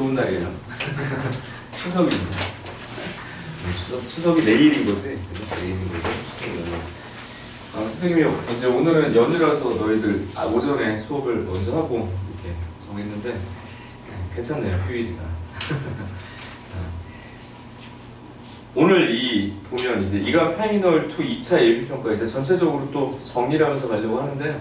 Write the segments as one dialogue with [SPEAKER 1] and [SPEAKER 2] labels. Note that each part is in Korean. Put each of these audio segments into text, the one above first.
[SPEAKER 1] 좋은 날이에요. 추석입니다. 추석이 내일인 거지? 내일인 거죠? 추석이 오늘. 선생님이 이제 오늘은 연휴라서 너희들 오전에 수업을 먼저 하고 이렇게 정했는데 괜찮네요, 휴일이가. 오늘 보면 이제 이강 파이널 2 2차 예비평가 이제 전체적으로 또 정리를 하면서 가려고 하는데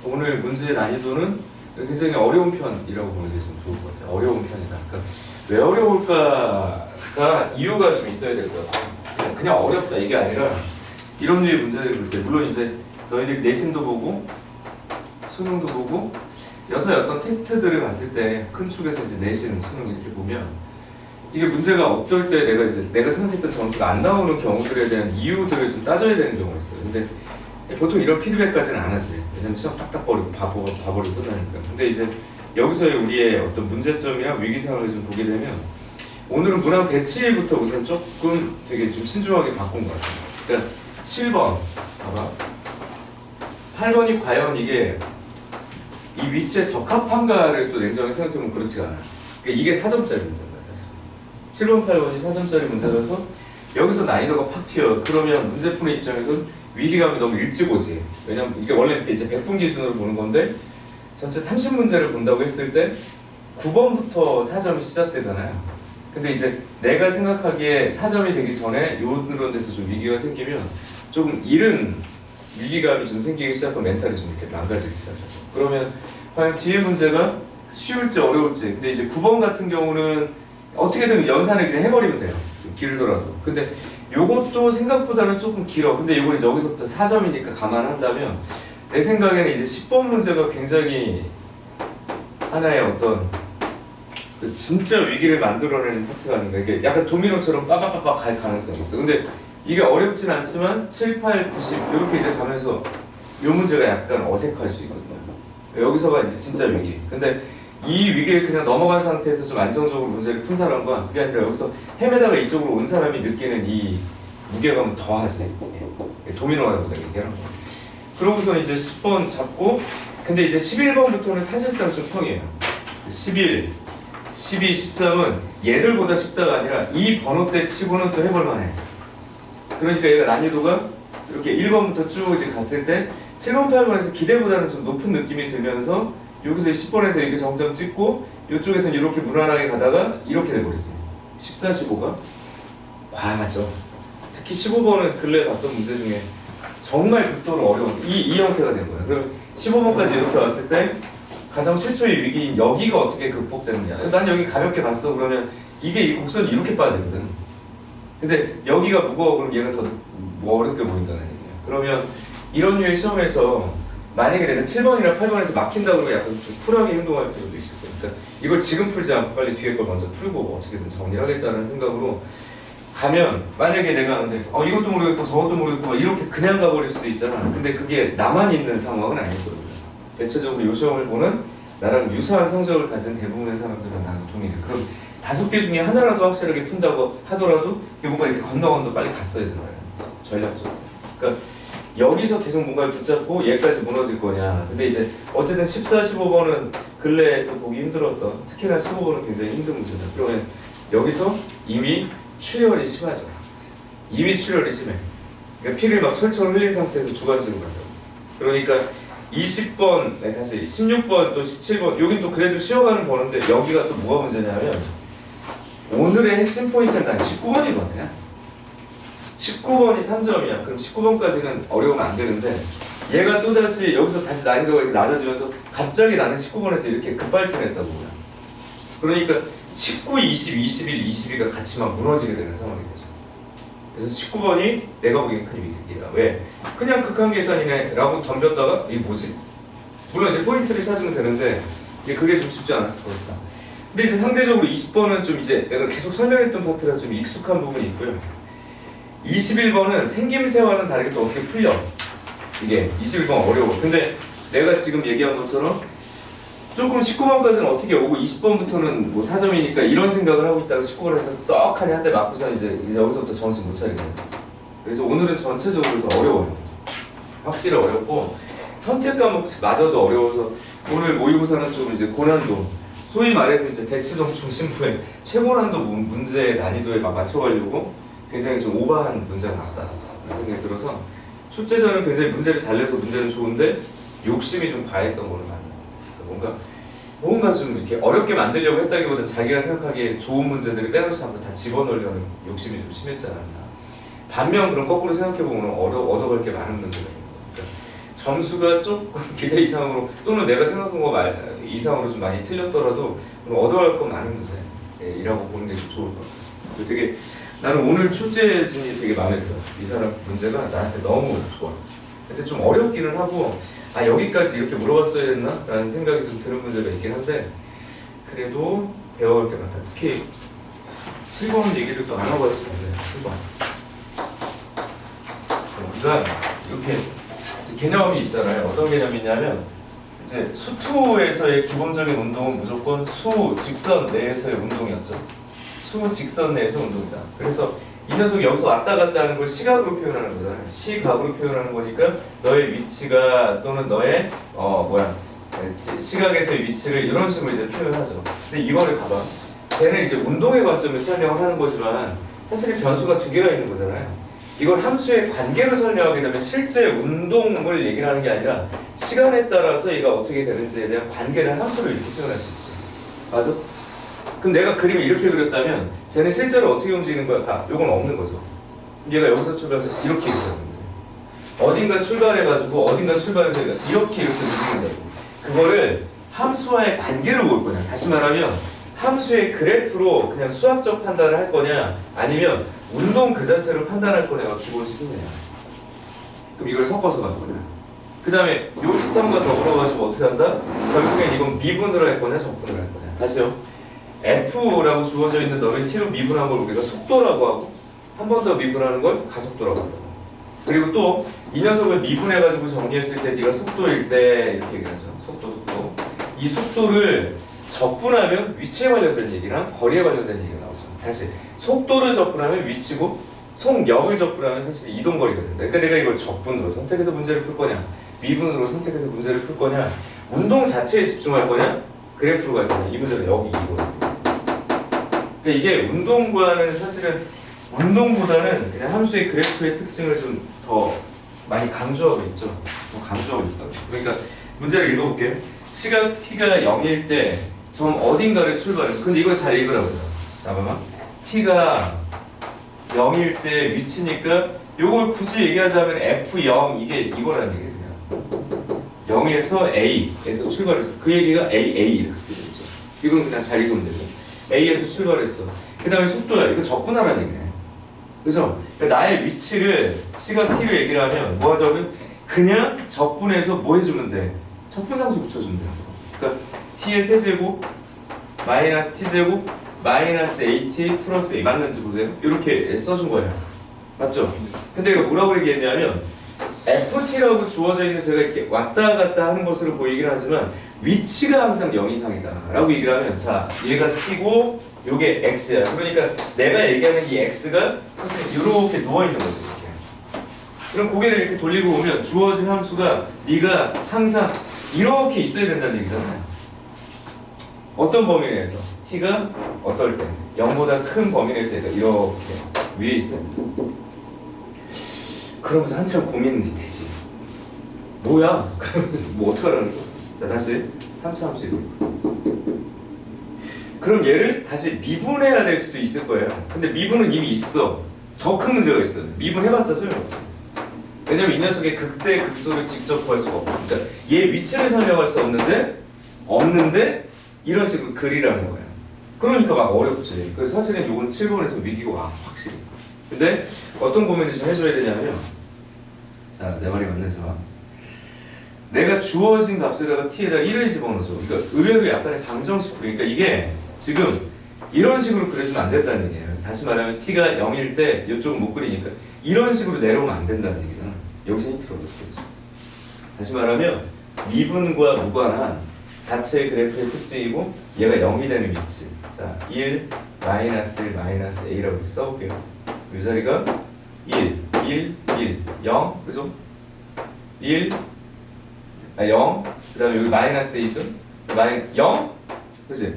[SPEAKER 1] 오늘 문제의 난이도는 굉장히 어려운 편이라고 보는 게 좀 좋을 것 같아요. 어려운 편이다. 그러니까 왜 어려울까가 이유가 좀 있어야 될 것 같아요. 그냥 어렵다 이게 아니라 이런 류의 문제를 볼 때 물론 이제 너희들 내신도 보고 수능도 보고 여서의 어떤 테스트들을 봤을 때 큰 축에서 이제 내신, 수능 이렇게 보면 이게 문제가 어쩔 때 내가 생각했던 점수가 안 나오는 경우들에 대한 이유들을 좀 따져야 되는 경우가 있어요. 근데 보통 이런 피드백까지는 안 하지. 왜냐면 시험 딱딱 버리고 봐버리고 끝나니까. 근데 이제 여기서의 우리의 어떤 문제점이나 위기 상황을 좀 보게 되면 오늘은 문항 배치부터 우선 조금 되게 좀 신중하게 바꾼 것 같아요. 그러니까 7번 봐봐. 8번이 과연 이게 이 위치에 적합한가를 또 냉정하게 생각해보면 그렇지가 않아요. 그러니까 이게 4점짜리 문제인 거야 사실. 7번, 8번이 4점짜리 문제라서 여기서 난이도가 팍 튀어요. 그러면 문제풀이 입장에서는 위기감이 너무 일찍 오지. 왜냐면 이게 원래 이제 100분 기준으로 보는 건데 전체 30문제를 본다고 했을 때 9번부터 4점이 시작되잖아요. 근데 이제 내가 생각하기에 4점이 되기 전에 이런 데서 좀 위기가 생기면 조금 이른 위기감이 좀 생기기 시작하고 멘탈이 좀 이렇게 망가지기 시작하죠. 그러면 과연 뒤에 문제가 쉬울지 어려울지. 근데 이제 9번 같은 경우는 어떻게든 연산을 그냥 해버리면 돼요. 길더라도. 근데 요것도 생각보다는 조금 길어. 근데 이건 이제 여기서부터 4점이니까 감안한다면 내 생각에는 이제 10번 문제가 굉장히 하나의 어떤 그 진짜 위기를 만들어내는 파트가 아닌가. 이게 약간 도미노처럼 빠바바박 갈 가능성이 있어. 근데 이게 어렵진 않지만 7, 8, 90 이렇게 이제 가면서 이 문제가 약간 어색할 수 있거든요. 여기서가 이제 진짜 위기. 근데 이 위기를 그냥 넘어간 상태에서 좀 안정적으로 문제를 푼 사람과 그게 아니라 여기서 헤매다가 이쪽으로 온 사람이 느끼는 이 무게감은 더하지. 도미노가 된다 얘기하는 거. 그러고서 이제 10번 잡고 근데 이제 11번부터는 사실상 좀 평이에요. 11, 12, 13은 얘들보다 쉽다가 아니라 이 번호대 치고는 또 해볼만해. 그러니까 얘가 난이도가 이렇게 1번부터 쭉 이제 갔을 때 7번, 8번에서 기대보다는 좀 높은 느낌이 들면서 여기서 10번에서 이렇게 정점 찍고 이쪽에서는 이렇게 무난하게 가다가 이렇게 돼버렸어요. 14, 15가 과하죠. 특히 15번은 근래에 봤던 문제 중에 정말 극도로 어려운 이 형태가 된 거예요. 그럼 15번까지 이렇게 왔을 때 가장 최초의 위기인 여기가 어떻게 극복되느냐. 난 여기 가볍게 갔어. 그러면 이게 이 곡선이 이렇게 빠지거든. 근데 여기가 무거워. 그럼 얘가 더 어렵게 보인다는 얘기예요. 그러면 이런 류의 시험에서 만약에 내가 7번이나 8번에서 막힌다 그러면 약간 좀 쿨하게 행동할 필요도 있을 거예요. 그러니까 이걸 지금 풀지 않고 빨리 뒤에 걸 먼저 풀고 어떻게든 정리를 하겠다는 생각으로 가면 만약에 내가 근데 이것도 모르겠고 저것도 모르겠고 이렇게 그냥 가버릴 수도 있잖아. 근데 그게 나만 있는 상황은 아닐 거예요. 대체적으로 이 시험을 보는 나랑 유사한 성적을 가진 대부분의 사람들은 나는 동의해. 그럼 5개 중에 하나라도 확실하게 푼다고 하더라도 뭔가 이렇게 건너 빨리 갔어야 되는 거예요. 전략적으로. 그러니까 여기서 계속 뭔가를 붙잡고 얘까지 무너질 거냐. 근데 이제 어쨌든 14, 15번은 근래에 또 보기 힘들었던 특히나 15번은 굉장히 힘든 문제다. 그러면 여기서 이미 출혈이 심하죠. 이미 출혈이 심해. 그러니까 피를 막 철철 흘린 상태에서 주관식으로 간다고. 그러니까 20번, 다시 16번 또 17번 여긴 또 그래도 쉬어가는 번호인데 여기가 또 뭐가 문제냐면 오늘의 핵심 포인트는 난 19번이거든요. 19번이 3점이야. 그럼 19번까지는 어려우면 안 되는데 얘가 또다시 여기서 다시 난이도가 이렇게 낮아지면서 갑자기 나는 19번에서 이렇게 급발진했다고 보면 그러니까 19, 20, 21, 22가 같이 막 무너지게 되는 상황이 되죠. 그래서 19번이 내가 보기엔 큰 위기다. 왜? 그냥 극한 계산이네 라고 덤볐다가 이게 뭐지? 물론 이제 포인트를 찾으면 되는데 그게 좀 쉽지 않았을 것이다. 근데 이제 상대적으로 20번은 좀 이제 내가 계속 설명했던 파트가 좀 익숙한 부분이 있고요. 21번은 생김새와는 다르게 또 어떻게 풀려. 이게 21번 어려워. 근데 내가 지금 얘기한 것처럼 조금 19번까지는 어떻게 오고 20번부터는 뭐 4점이니까 이런 생각을 하고 있다가 19번에서 떡하니 한 대 맞고서 이제 여기서부터 정신 못 차리게 돼요. 그래서 오늘은 전체적으로 어려워요. 확실히 어렵고 선택 과목마저도 어려워서 오늘 모의고사는 좀 이제 고난도 소위 말해서 이제 대치동 중심부의 최고난도 문제의 난이도에 막 맞춰가려고 굉장히 좀 오버한 문제가 나왔다 라는 생각이 들어서 출제자는 굉장히 문제를 잘 내서 문제는 좋은데 욕심이 좀 과했던 거는 맞나요? 뭔가 좀 이렇게 어렵게 만들려고 했다기보다 자기가 생각하기에 좋은 문제들을 빼놓지 않고 다 집어넣으려는 욕심이 좀 심했지 않았나. 반면 그럼 거꾸로 생각해보면 얻어갈 게 많은 문제가 있는 거예요. 그러니까 점수가 조금 기대 이상으로 또는 내가 생각한 거 이상으로 좀 많이 틀렸더라도 그럼 얻어갈 거 많은 문제이라고 보는 게 좀 좋을 것 같아요. 되게 나는 오늘 출제진이 되게 마음에 들어요. 이 사람 문제가 나한테 너무 좋아. 근데 좀 어렵기는 하고 여기까지 이렇게 물어봤어야 했나? 라는 생각이 좀 드는 문제가 있긴 한데 그래도 배워갈 게 많다. 특히 7번 얘기를 또 안 하고 왔을 텐데 7번 우리가 이렇게 개념이 있잖아요. 어떤 개념이냐면 이제 수투에서의 기본적인 운동은 무조건 수 직선 내에서의 운동이었죠. 수 직선 내에서 운동이다. 그래서 이 녀석이 여기서 왔다 갔다 하는 걸 시각으로 표현하는 거잖아요. 시각으로 표현하는 거니까 너의 위치가 또는 너의 시각에서의 위치를 이런 식으로 이제 표현하죠. 근데 이거를 봐봐. 쟤는 이제 운동의 관점을 설명을 하는 거지만 사실은 변수가 두 개가 있는 거잖아요. 이걸 함수의 관계로 설명하게 되면 실제 운동을 얘기를 하는 게 아니라 시간에 따라서 얘가 어떻게 되는지에 대한 관계를 함수로 이렇게 표현할 수 있지. 맞아? 그럼 내가 그림을 이렇게 그렸다면 쟤는 실제로 어떻게 움직이는 거야? 요건 없는 거죠. 얘가 여기서 출발해서 이렇게 움직이는 거죠. 어딘가 출발해가지고 어딘가 출발해서 이렇게 움직인다고. 그거를 함수와의 관계로 볼 거냐. 다시 말하면 함수의 그래프로 그냥 수학적 판단을 할 거냐 아니면 운동 그 자체로 판단할 거냐가 기본 시스템이야. 그럼 이걸 섞어서 가는 거냐. 그 다음에 요 시스템과 더불어가지고 어떻게 한다? 결국엔 이건 미분으로 할 거냐 적분으로 할 거냐. 다시요. F라고 주어져 있는 너의 T로 미분한 걸 우리가 속도라고 하고 한 번 더 미분하는 걸 가속도라고 한다고. 그리고 또 이 녀석을 미분해가지고 정리했을 때 네가 속도일 때 이렇게 얘기하죠. 속도. 이 속도를 적분하면 위치에 관련된 얘기랑 거리에 관련된 얘기가 나오죠. 다시 속도를 적분하면 위치고 속력을 적분하면 사실 이동거리가 된다. 그러니까 내가 이걸 적분으로 선택해서 문제를 풀 거냐 미분으로 선택해서 문제를 풀 거냐 운동 자체에 집중할 거냐 그래프로 갈 거냐 이 문제가 여기 이거예요. 그러니까 이게 운동과는 사실은 운동보다는 그냥 함수의 그래프의 특징을 좀 더 많이 강조하고 있죠. 더 강조하고 있다고. 그러니까 문제를 읽어볼게요. 시각 t가 0일 때 점 어딘가를 출발해. 근데 이걸 잘 읽으라고요. 잠깐만. t가 0일 때 위치니까 요걸 굳이 얘기하자면 f0 이게 이거라는 얘기예요. 0에서 A에서 출발했어. 그 얘기가 A 이렇게 쓰여있죠. 이건 그냥 잘 읽으면 되죠. A에서 출발했어. 그 다음에 속도야. 이거 적분하라는 얘기네. 그죠? 그러니까 나의 위치를 시각 t로 얘기를 하면 뭐 하자면 그냥 적분해서 뭐 해주면 돼? 적분상수 붙여주면 돼. 그러니까 t의 세제곱 마이너스 t제곱 마이너스 at 플러스 a 맞는지 보세요. 이렇게 써준 거예요. 맞죠? 근데 이거 뭐라고 얘기했냐면 ft라고 주어져 있는 제가 이렇게 왔다 갔다 하는 것으로 보이긴 하지만 위치가 항상 0 이상이다 라고 얘기를 하면 자 얘가 t고 요게 x야. 그러니까 내가 얘기하는 이 x가 사실 이렇게 누워있는 거죠. 이렇게. 그럼 고개를 이렇게 돌리고 보면 주어진 함수가 네가 항상 이렇게 있어야 된다는 얘기잖아요. 어떤 범위 내에서 t가 어떨 때 0보다 큰 범위 내에서 얘가 이렇게 위에 있어요. 그러면서 한참 고민이 되지. 뭐야? 뭐 어떡하라는 거야? 자 다시 3차 함수 그럼 얘를 다시 미분해야 될 수도 있을 거예요. 근데 미분은 이미 있어. 더 큰 문제가 있어요. 미분해봤자 소용없어. 왜냐면 이 녀석의 극대 극소를 직접 구할 수가 없어. 그러니까 얘 위치를 설명할 수 없는데 이런 식으로 그리라는 거예요. 그러니까 막 어렵지. 그래서 사실은 이건 7번에서 위기고 확실히. 근데 어떤 고민을 좀 해줘야 되냐면 자, 내 말이 맞는지 봐. 내가 주어진 값에다가 t에다 1을 집어넣어줘. 그러니까 의외로 약간의 방정식 풀이. 그러니까 이게 지금 이런 식으로 그려주면 안 된다는 얘기예요. 다시 말하면 t가 0일 때 이쪽은 못 그리니까 이런 식으로 내려오면 안 된다는 얘기잖아. 여기서 힌트를 얻었겠지. 다시 말하면 미분과 무관한 자체의 그래프의 특징이고 얘가 0이 되는 위치. 자, 1, 마이너스 1, 마이너스 a라고 이렇게 써볼게요. 이 자리가 1, 0, 그죠? 1, 0, 그 다음에 여기 마이너스 a죠? 0, 그치?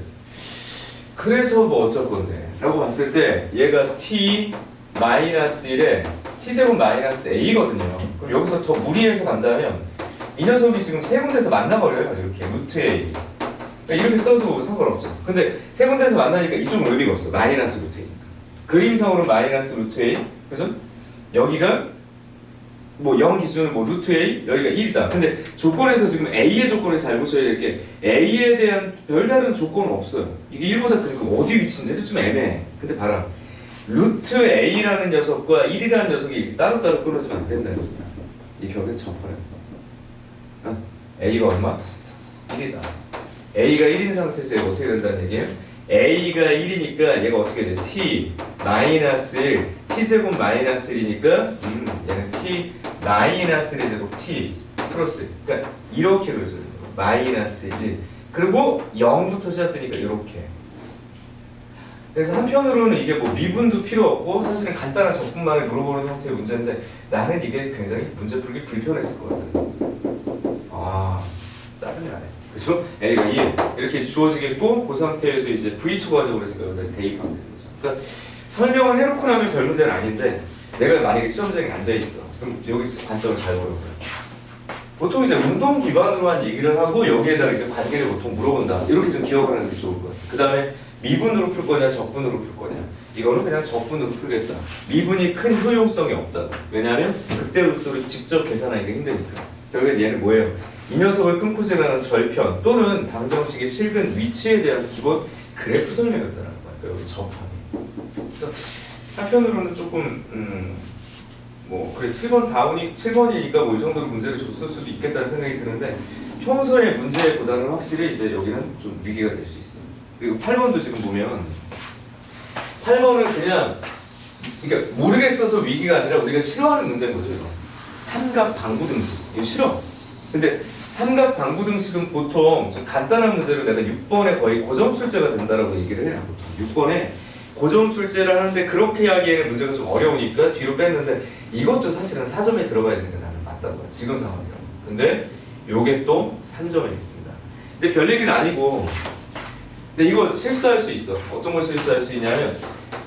[SPEAKER 1] 그래서 뭐 어쩔 건데 라고 봤을 때 얘가 t 마이너스 1에 t제곱 마이너스 a거든요. 그럼 여기서 더 무리해서 간다면 이 녀석이 지금 세 군데서 만나버려요. 이렇게 루트 a. 이렇게 써도 상관없죠. 근데 세 군데서 만나니까 이쪽은 의미가 없어. 마이너스 루트 a. 그림상으로 마이너스 루트 a. 그죠? 여기가 뭐 0 기준은 뭐 루트 a, 여기가 1이다. 근데 조건에서 지금 a의 조건을 잘 보셔야 될 게 a에 대한 별다른 조건은 없어요. 이게 1보다 크니까 어디 위치인지도 좀 애매해. 근데 봐라. 루트 a라는 녀석과 1이라는 녀석이 따로따로 끊어지면 안 된다는 거야. 이 격은 접어요. a가 얼마? 1이다. a가 1인 상태에서 얘가 어떻게 된다는 얘기예요? a가 1이니까 얘가 어떻게 돼? t 마이너스 1, t제곱 마이너스 1이니까 얘는 t 마이너스 1의 제곱 t 플러스, 그러니까 이렇게 그려져요. 마이너스 1. 그리고 0부터 시작되니까 이렇게. 그래서 한편으로는 이게 뭐 미분도 필요 없고 사실은 간단한 적분만을 물어보는 형태의 문제인데 나는 이게 굉장히 문제 풀기 불편했을 것 같아요. 짜증이 나네. 그죠? A가 2 이렇게 주어지겠고 그 상태에서 이제 V2 과정으로 해서 여기다 대입하면 되는 거죠. 그러니까 설명을 해놓고 나면 별 문제는 아닌데 내가 만약에 시험장에 앉아있어. 그럼 여기서 관점을 잘 보려고요. 보통 이제 운동 기반으로 한 얘기를 하고 여기에다가 이제 관계를 보통 물어본다. 이렇게 좀 기억하는 게 좋을 것 같아요. 그 다음에 미분으로 풀 거냐 적분으로 풀 거냐. 이거는 그냥 적분으로 풀겠다. 미분이 큰 효용성이 없다. 왜냐하면 극대극소를 직접 계산하기가 힘드니까. 결국엔 얘는 뭐예요? 이 녀석을 끊고 지나는 절편 또는 방정식의 실근 위치에 대한 기본 그래프 설명이었다는 거예요. 그러니까 여기 접함이. 그래서 한편으로는 조금 뭐 그래 7번이니까 뭐 이 정도로 문제를 줬을 수도 있겠다는 생각이 드는데 평소의 문제보다는 확실히 이제 여기는 좀 위기가 될 수 있어요. 그리고 8번도 지금 보면 8번은 그냥 그러니까 모르겠어서 위기가 아니라 우리가 싫어하는 문제인 거죠. 이거. 삼각 방구 등식 이거 싫어. 근데 삼각 방구 등식은 보통 좀 간단한 문제로 내가 6번에 거의 고정 출제가 된다라고 얘기를 해요. 보통 6번에 고정 출제를 하는데 그렇게 하기에는 문제가 좀 어려우니까 뒤로 뺐는데 이것도 사실은 4점에 들어가야 되는 게 나는 맞다고 봐요. 지금 상황이라고. 근데 요게 또 3점에 있습니다. 근데 별 얘기는 아니고 근데 이거 실수할 수 있어. 어떤 걸 실수할 수 있냐면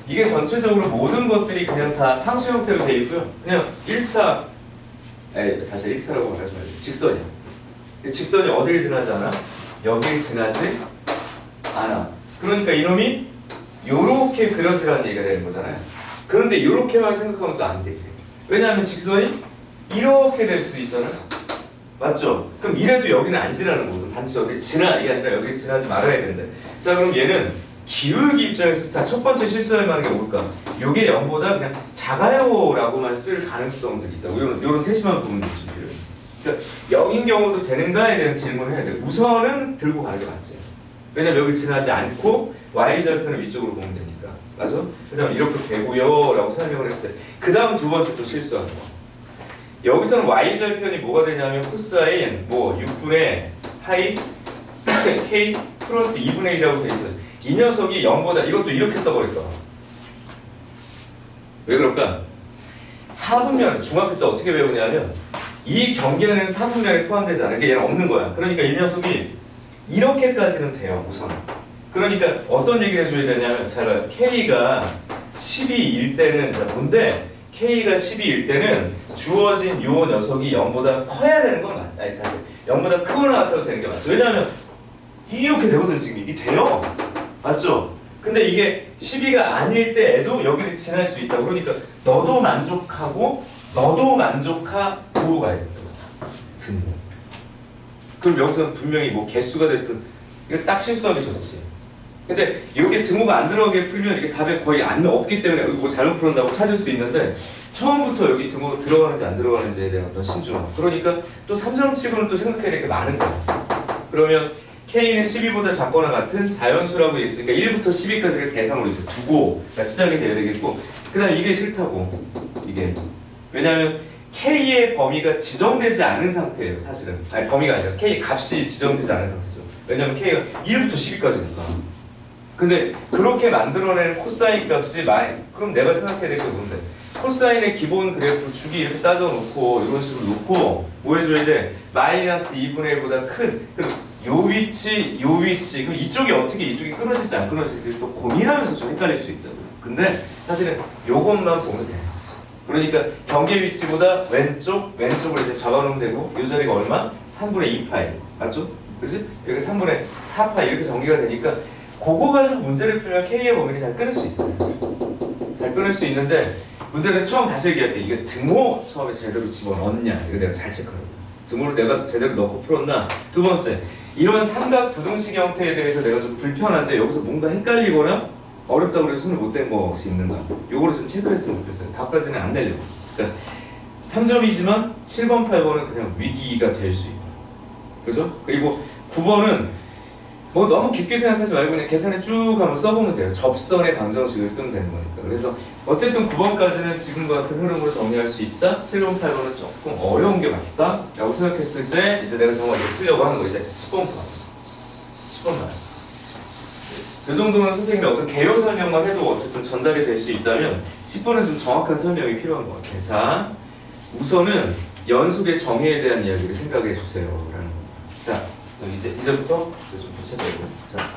[SPEAKER 1] 이게 전체적으로 모든 것들이 그냥 다 상수 형태로 돼 있고요. 그냥 1차 다시 1차라고 말하지 말고 직선이야. 직선이 어딜 지나지 않아? 여길 지나지 않아. 그러니까 이놈이 요렇게 그려지라는 얘기가 되는 거잖아요. 그런데 요렇게만 생각하면 또 안 되지. 왜냐하면 직선이 이렇게 될 수도 있잖아요. 맞죠? 그럼 이래도 여기는 안 지나는 거거든. 반드시 여기를 지나 이게 아니라 여기를 지나지 말아야 된대. 자 그럼 얘는 기울기 입장에서 자 첫 번째 실수할 만한 게 뭘까? 요게 0보다 그냥 작아요 라고만 쓸 가능성들이 있다. 요런 세심한 부분도 좀 필요해요. 그러니까 0인 경우도 되는가에 대한 질문을 해야 돼. 우선은 들고 가는 게 맞지. 왜냐면 여기 지나지 않고 y절편을 위쪽으로 보면 되니까. 맞아? 그 다음 이렇게 되고요 라고 설명을 했을 때 그 다음 두 번째 또 실수하는 거. 여기서는 y절편이 뭐가 되냐면 코사인 뭐 6분의 하이 k 플러스 2분의 1이라고 돼 있어요. 이 녀석이 0보다 이것도 이렇게 써버릴 거야. 왜 그럴까? 4분면 중학교 때 어떻게 배우냐면 이 경계는 4분면에 포함되지 않은 게 얘는 없는 거야. 그러니까 이 녀석이 이렇게까지는 돼요. 우선. 그러니까 어떤 얘기를 해줘야 되냐면 잘 봐요. K가 12일 때는 뭔데? K가 12일 때는 주어진 요 녀석이 0보다 커야 되는 건 맞다. 아니 다시 0보다 크거나 같아도 되는 게 맞죠. 왜냐하면 이렇게 되거든 지금. 이게 돼요. 맞죠? 근데 이게 12가 아닐 때에도 여기를 지날 수 있다. 그러니까 너도 만족하고 너도 만족하고 가야 된다. 등호. 그럼 여기서는 분명히 뭐 개수가 됐든 이거 딱 실수하기 좋지. 근데 이게 등호가 안 들어가게 풀면 이게 답에 거의 없기 때문에 뭐 잘못 풀었다고 찾을 수 있는데 처음부터 여기 등호가 들어가는지 안 들어가는지에 대한 어떤 신중함. 그러니까 또 3점 치고는 또 생각해야 될 게 많은 거야. 그러면 K는 12보다 작거나 같은 자연수라고 있으니까 1부터 12까지를 대상으로 이제 두고 시작이 돼야 되겠고 그 다음 이게 싫다고 이게 왜냐하면 K의 범위가 지정되지 않은 상태예요 사실은 아니 범위가 아니라 K 값이 지정되지 않은 상태죠 왜냐하면 K가 1부터 12까지니까 근데 그렇게 만들어낸 코사인 값이 그럼 내가 생각해야 될 게 뭔데 코사인의 기본 그래프 주기 이렇게 따져놓고 이런 식으로 놓고 뭐 해줘야 돼? 마이너스 2분의 1보다 큰 요 위치, 요 위치, 그럼 이쪽이 어떻게 이쪽이 끊어질지 안 끊어질지 또 고민하면서 좀 헷갈릴 수 있다고요. 근데 사실은 요것만 보면 돼요. 그러니까 경계 위치보다 왼쪽을 이제 잡아놓으면 되고 이 자리가 얼마? 3분의 2 파이 맞죠? 그지? 여기 3분의 4 파이 이렇게 정리가 되니까 그거 가지고 문제를 풀면 K의 범위를 잘 끊을 수 있어요. 잘 끊을 수 있는데 문제는 처음 다시 얘기할게. 이게 등호 처음에 제대로 집어넣었냐 이거 내가 잘 체크하고 등호를 내가 제대로 넣고 풀었나. 두 번째, 이런 삼각 부등식 형태에 대해서 내가 좀 불편한데 여기서 뭔가 헷갈리거나 어렵다고 그래서 손을 못 댄 것이 있는가? 요거를 좀 체크했으면 좋겠어요. 답까지는 안 되려고. 그러니까 3점이지만 7번, 8번은 그냥 위기가 될 수 있다. 그죠? 그리고 9번은 뭐 너무 깊게 생각하지 말고 그냥 계산에 쭉 한번 써보면 돼요. 접선의 방정식을 쓰면 되는 거니까. 그래서 어쨌든 9번까지는 지금과 같은 흐름으로 정리할 수 있다. 7번, 8번은 조금 어려운 게 맞다 라고 생각했을 때 이제 내가 정말 이렇게 풀려고 하는 거 이제 10번부터 가자. 10번 나요. 그 정도는 선생님이 어떤 개요 설명만 해도 어쨌든 전달이 될 수 있다면 10번은 좀 정확한 설명이 필요한 것 같아요. 자, 우선은 연속의 정의에 대한 이야기를 생각해 주세요 라는 겁니다. 자, 이제부터 좀 구체적으로. 자,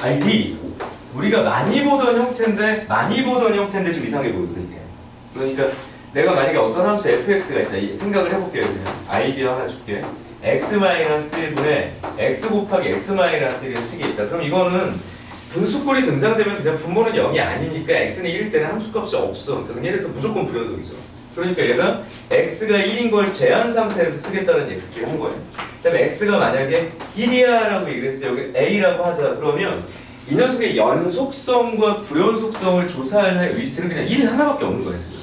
[SPEAKER 1] ID. 우리가 많이 보던 형태인데 좀 이상해 보이거든요. 이게. 그러니까 내가 만약에 어떤 함수 fx가 있다. 생각을 해볼게요. 그냥 아이디어 하나 줄게. x-1분에 x 곱하기 x-1이라는 식이 있다. 그럼 이거는 분수꼴이 등장되면 그냥 분모는 0이 아니니까 x는 1일 때는 함수값이 없어. 그러니까 얘에서 무조건 불연속이죠. 그러니까 얘가 x가 1인 걸 제한 상태에서 쓰겠다는 x를 한 거예요. 그 다음에 x가 만약에 1이야 라고 얘기를 했을 때 여기 a라고 하자. 그러면 이 녀석의 연속성과 불연속성을 조사할 위치는 그냥 1 하나밖에 없는 거예요. 지금.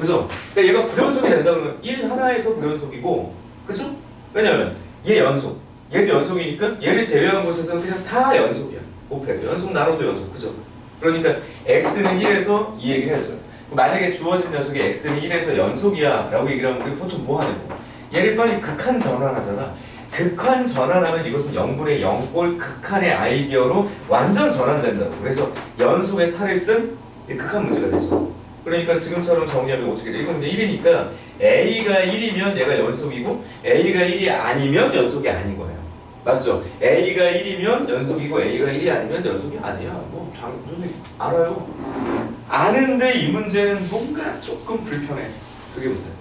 [SPEAKER 1] 그죠? 그러니까 얘가 불연속이 된다 그러면 1 하나에서 불연속이고, 그죠? 왜냐면 얘 연속, 얘도 연속이니까 얘를 제외한 곳에서는 그냥 다 연속이야. 곱해도 연속 나눠도 연속, 그죠? 그러니까 x는 1에서 이 얘기를 해야죠. 만약에 주어진 녀석이 x는 1에서 연속이야 라고 얘기를 하면 우리 보통 뭐 하냐고, 얘를 빨리 극한 전환하잖아. 극한 전환하면 이것은 0분의 0꼴 극한의 아이디어로 완전 전환된다고. 그래서 연속의 탈을 쓴 극한 문제가 되죠. 그러니까 지금처럼 정리하면 어떻게 돼? 이건 이제 1이니까 a가 1이면 얘가 연속이고 a가 1이 아니면 연속이 아닌 거예요. 맞죠? a가 1이면 연속이고 a가 1이 아니면 연속이 아니야. 뭐 당연히 알아요. 아는데 이 문제는 뭔가 조금 불편해. 그게 문제야.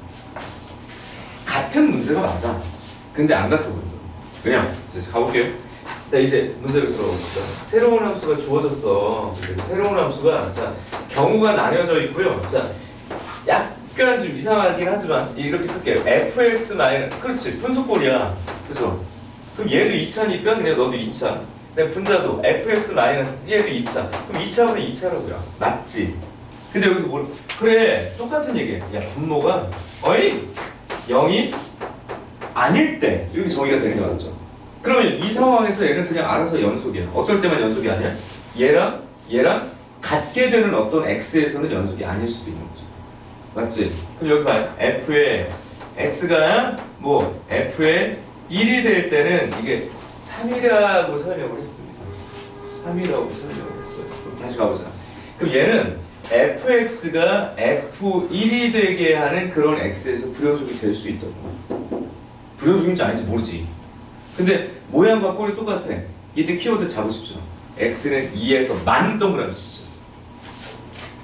[SPEAKER 1] 같은 문제가 맞아. 근데 안 같아 보인다. 그냥 이제 가볼게요. 자, 이제 문제를 들어봅시다. 새로운 함수가 주어졌어. 새로운 함수가 자 경우가 나뉘어져 있고요. 자, 약간 좀 이상하긴 하지만 이렇게 쓸게요. fx 그렇지, 분수꼴이야. 그죠? 그럼 얘도 2차니까 그냥 너도 2차. 그다음 분자도 fx 얘도 2차. 그럼 2차분의 2차라고요. 맞지? 근데 여기서 뭘? 그래, 똑같은 얘기야. 야, 분모가 0이 아닐 때 이렇게 정의가 되는 게 맞죠? 그러면 이 상황에서 얘는 그냥 알아서 연속이야. 어떨 때만 연속이 아니야? 얘랑 같게 되는 어떤 x에서는 연속이 아닐 수도 있는 거죠. 맞지? 그럼 여기 봐요. f의 x가 뭐 f의 1이 될 때는 이게 3이라고 설명을 했습니다. 3이라고 설명을 했어요. 그럼 다시 가보자. 그럼 얘는 fx가 f1이 되게 하는 그런 x에서 불연속이 될 수 있다고. 불연속인지 아닌지 모르지. 근데 모양과 꼴이 똑같아. 이때 키워드 잡으십시오. x는 2에서 만 동그라미 치죠.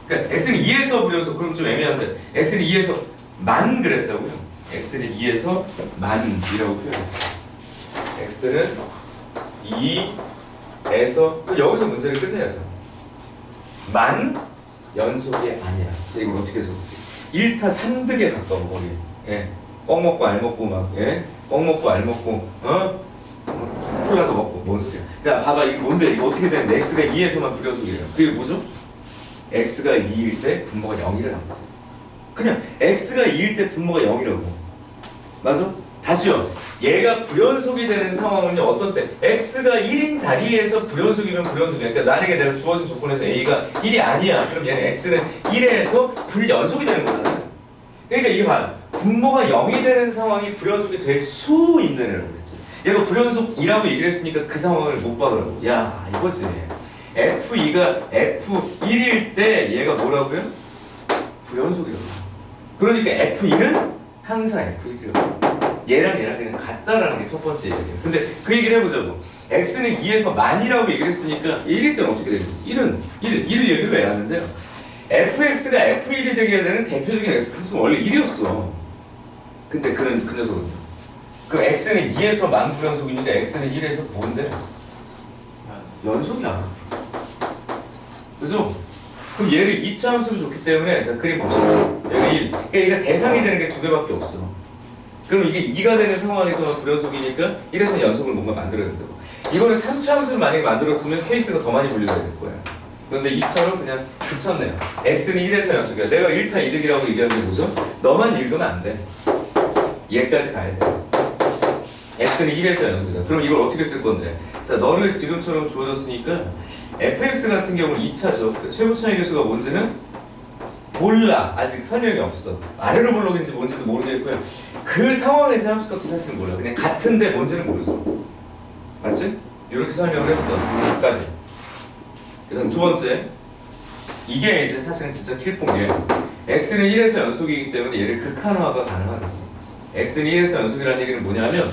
[SPEAKER 1] 그러니까 x는 2에서 불연속, 그럼 좀 애매한데 x는 2에서 만 그랬다고요. x는 2에서 만이라고 표현했어요. x는 2에서 여기서 문제를 끝내야죠. 만 연속이 아니야. 자, 이걸 어떻게 해서 1타 3득에 가까운 거리. 예. 뻥 먹고 알 먹고 막, 예? 뻥 먹고 알 먹고, 콜라도 먹고, 뭔 소리야. 자, 봐봐, 이게 뭔데? 이거 어떻게 되는데? x가 2에서만 불연속이래요. 그게 뭐죠? x가 2일 때 분모가 0이라는 거지. 그냥 x가 2일 때 분모가 0이라고. 맞아? 다시요. 얘가 불연속이 되는 상황은요, 어떤 때? x가 1인 자리에서 불연속이면 불연속이야. 그러니까 만약에 내가 주어진 조건에서 a가 1이 아니야. 그럼 얘는 x는 1에서 불연속이 되는 거잖아. 그러니까 이게 봐요. 분모가 0이 되는 상황이 불연속이 될 수 있는 애라고 그랬지. 얘가 불연속이라고 얘기를 했으니까 그 상황을 못 봐더라고. 야, 이거지. f2가 f1일 때 얘가 뭐라고요? 불연속이라고. 그러니까 f2는 항상 f1이라고. 얘랑 그냥 같다라는 게 첫 번째 얘기예요. 근데 그 얘기를 해보자고. x는 2에서 만이라고 얘기를 했으니까 1일 때는 어떻게 되죠? 1은 1 얘기를 왜 하는데요? fx가 f1이 되게 되는 대표적인 x 값은 원래 1이었어. 근데 그 녀석은요. 그 x는 2에서 만 불연속이니까 x는 1에서 뭔데? 연속이야. 그죠? 그럼 얘를 2차 함수로 줬기 때문에 자 그림 보시죠. 여기 1. 그러니까 얘가 대상이 되는 게 두 개밖에 없어. 그럼 이게 2가 되는 상황에서만 불연속이니까 1에서 연속을 뭔가 만들어야 된다고. 이거는 3차 함수를 만약에 만들었으면 케이스가 더 많이 분류가 될 거야. 그런데 2차로 그냥 그쳤네요. x는 1에서 연속이야. 내가 1타 이득이라고 얘기한 게 뭐죠? 너만 읽으면 안 돼. 얘까지 가야 돼. x는 1에서 연속이다. 그럼 이걸 어떻게 쓸 건데? 자, 너를 지금처럼 주어졌으니까 fx 같은 경우는 2차죠. 최고 차이 계수가 뭔지는 몰라. 아직 설명이 없어. 아래로 블록인지 뭔지도 모르겠고요. 그 상황에서 함수값도 사실은 몰라. 그냥 같은데 뭔지는 모르죠. 맞지? 이렇게 설명을 했어. 여기까지. 그 다음 두 번째. 이게 이제 사실은 진짜 킬포인게 x는 1에서 연속이기 때문에 얘를 극한화가 가능하다. x는 1에서 연속이라는 얘기는 뭐냐면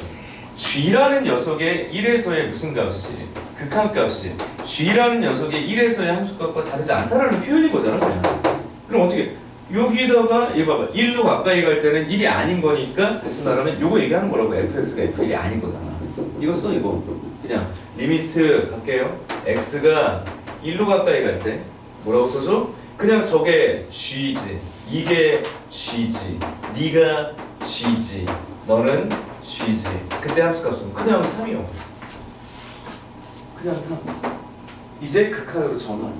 [SPEAKER 1] g라는 녀석의 1에서의 무슨 값이 극한값이 g라는 녀석의 1에서의 함수값과 다르지 않다라는 표현인 거잖아. 그냥. 그럼 어떻게 여기다가 얘 봐봐 1로 가까이 갈 때는 1이 아닌 거니까 다시 말하면 요거 얘기하는 거라고. fx가 f1이 아닌 거잖아. 이거 써 이거 그냥 리미트 갈게요. x가 1로 가까이 갈 때 뭐라고 써줘? 그냥 저게 g지 이게 g지 네가 g지 너는 g지 그때 함수값은 그냥 3이요. 그냥 3. 이제 극한으로 전환.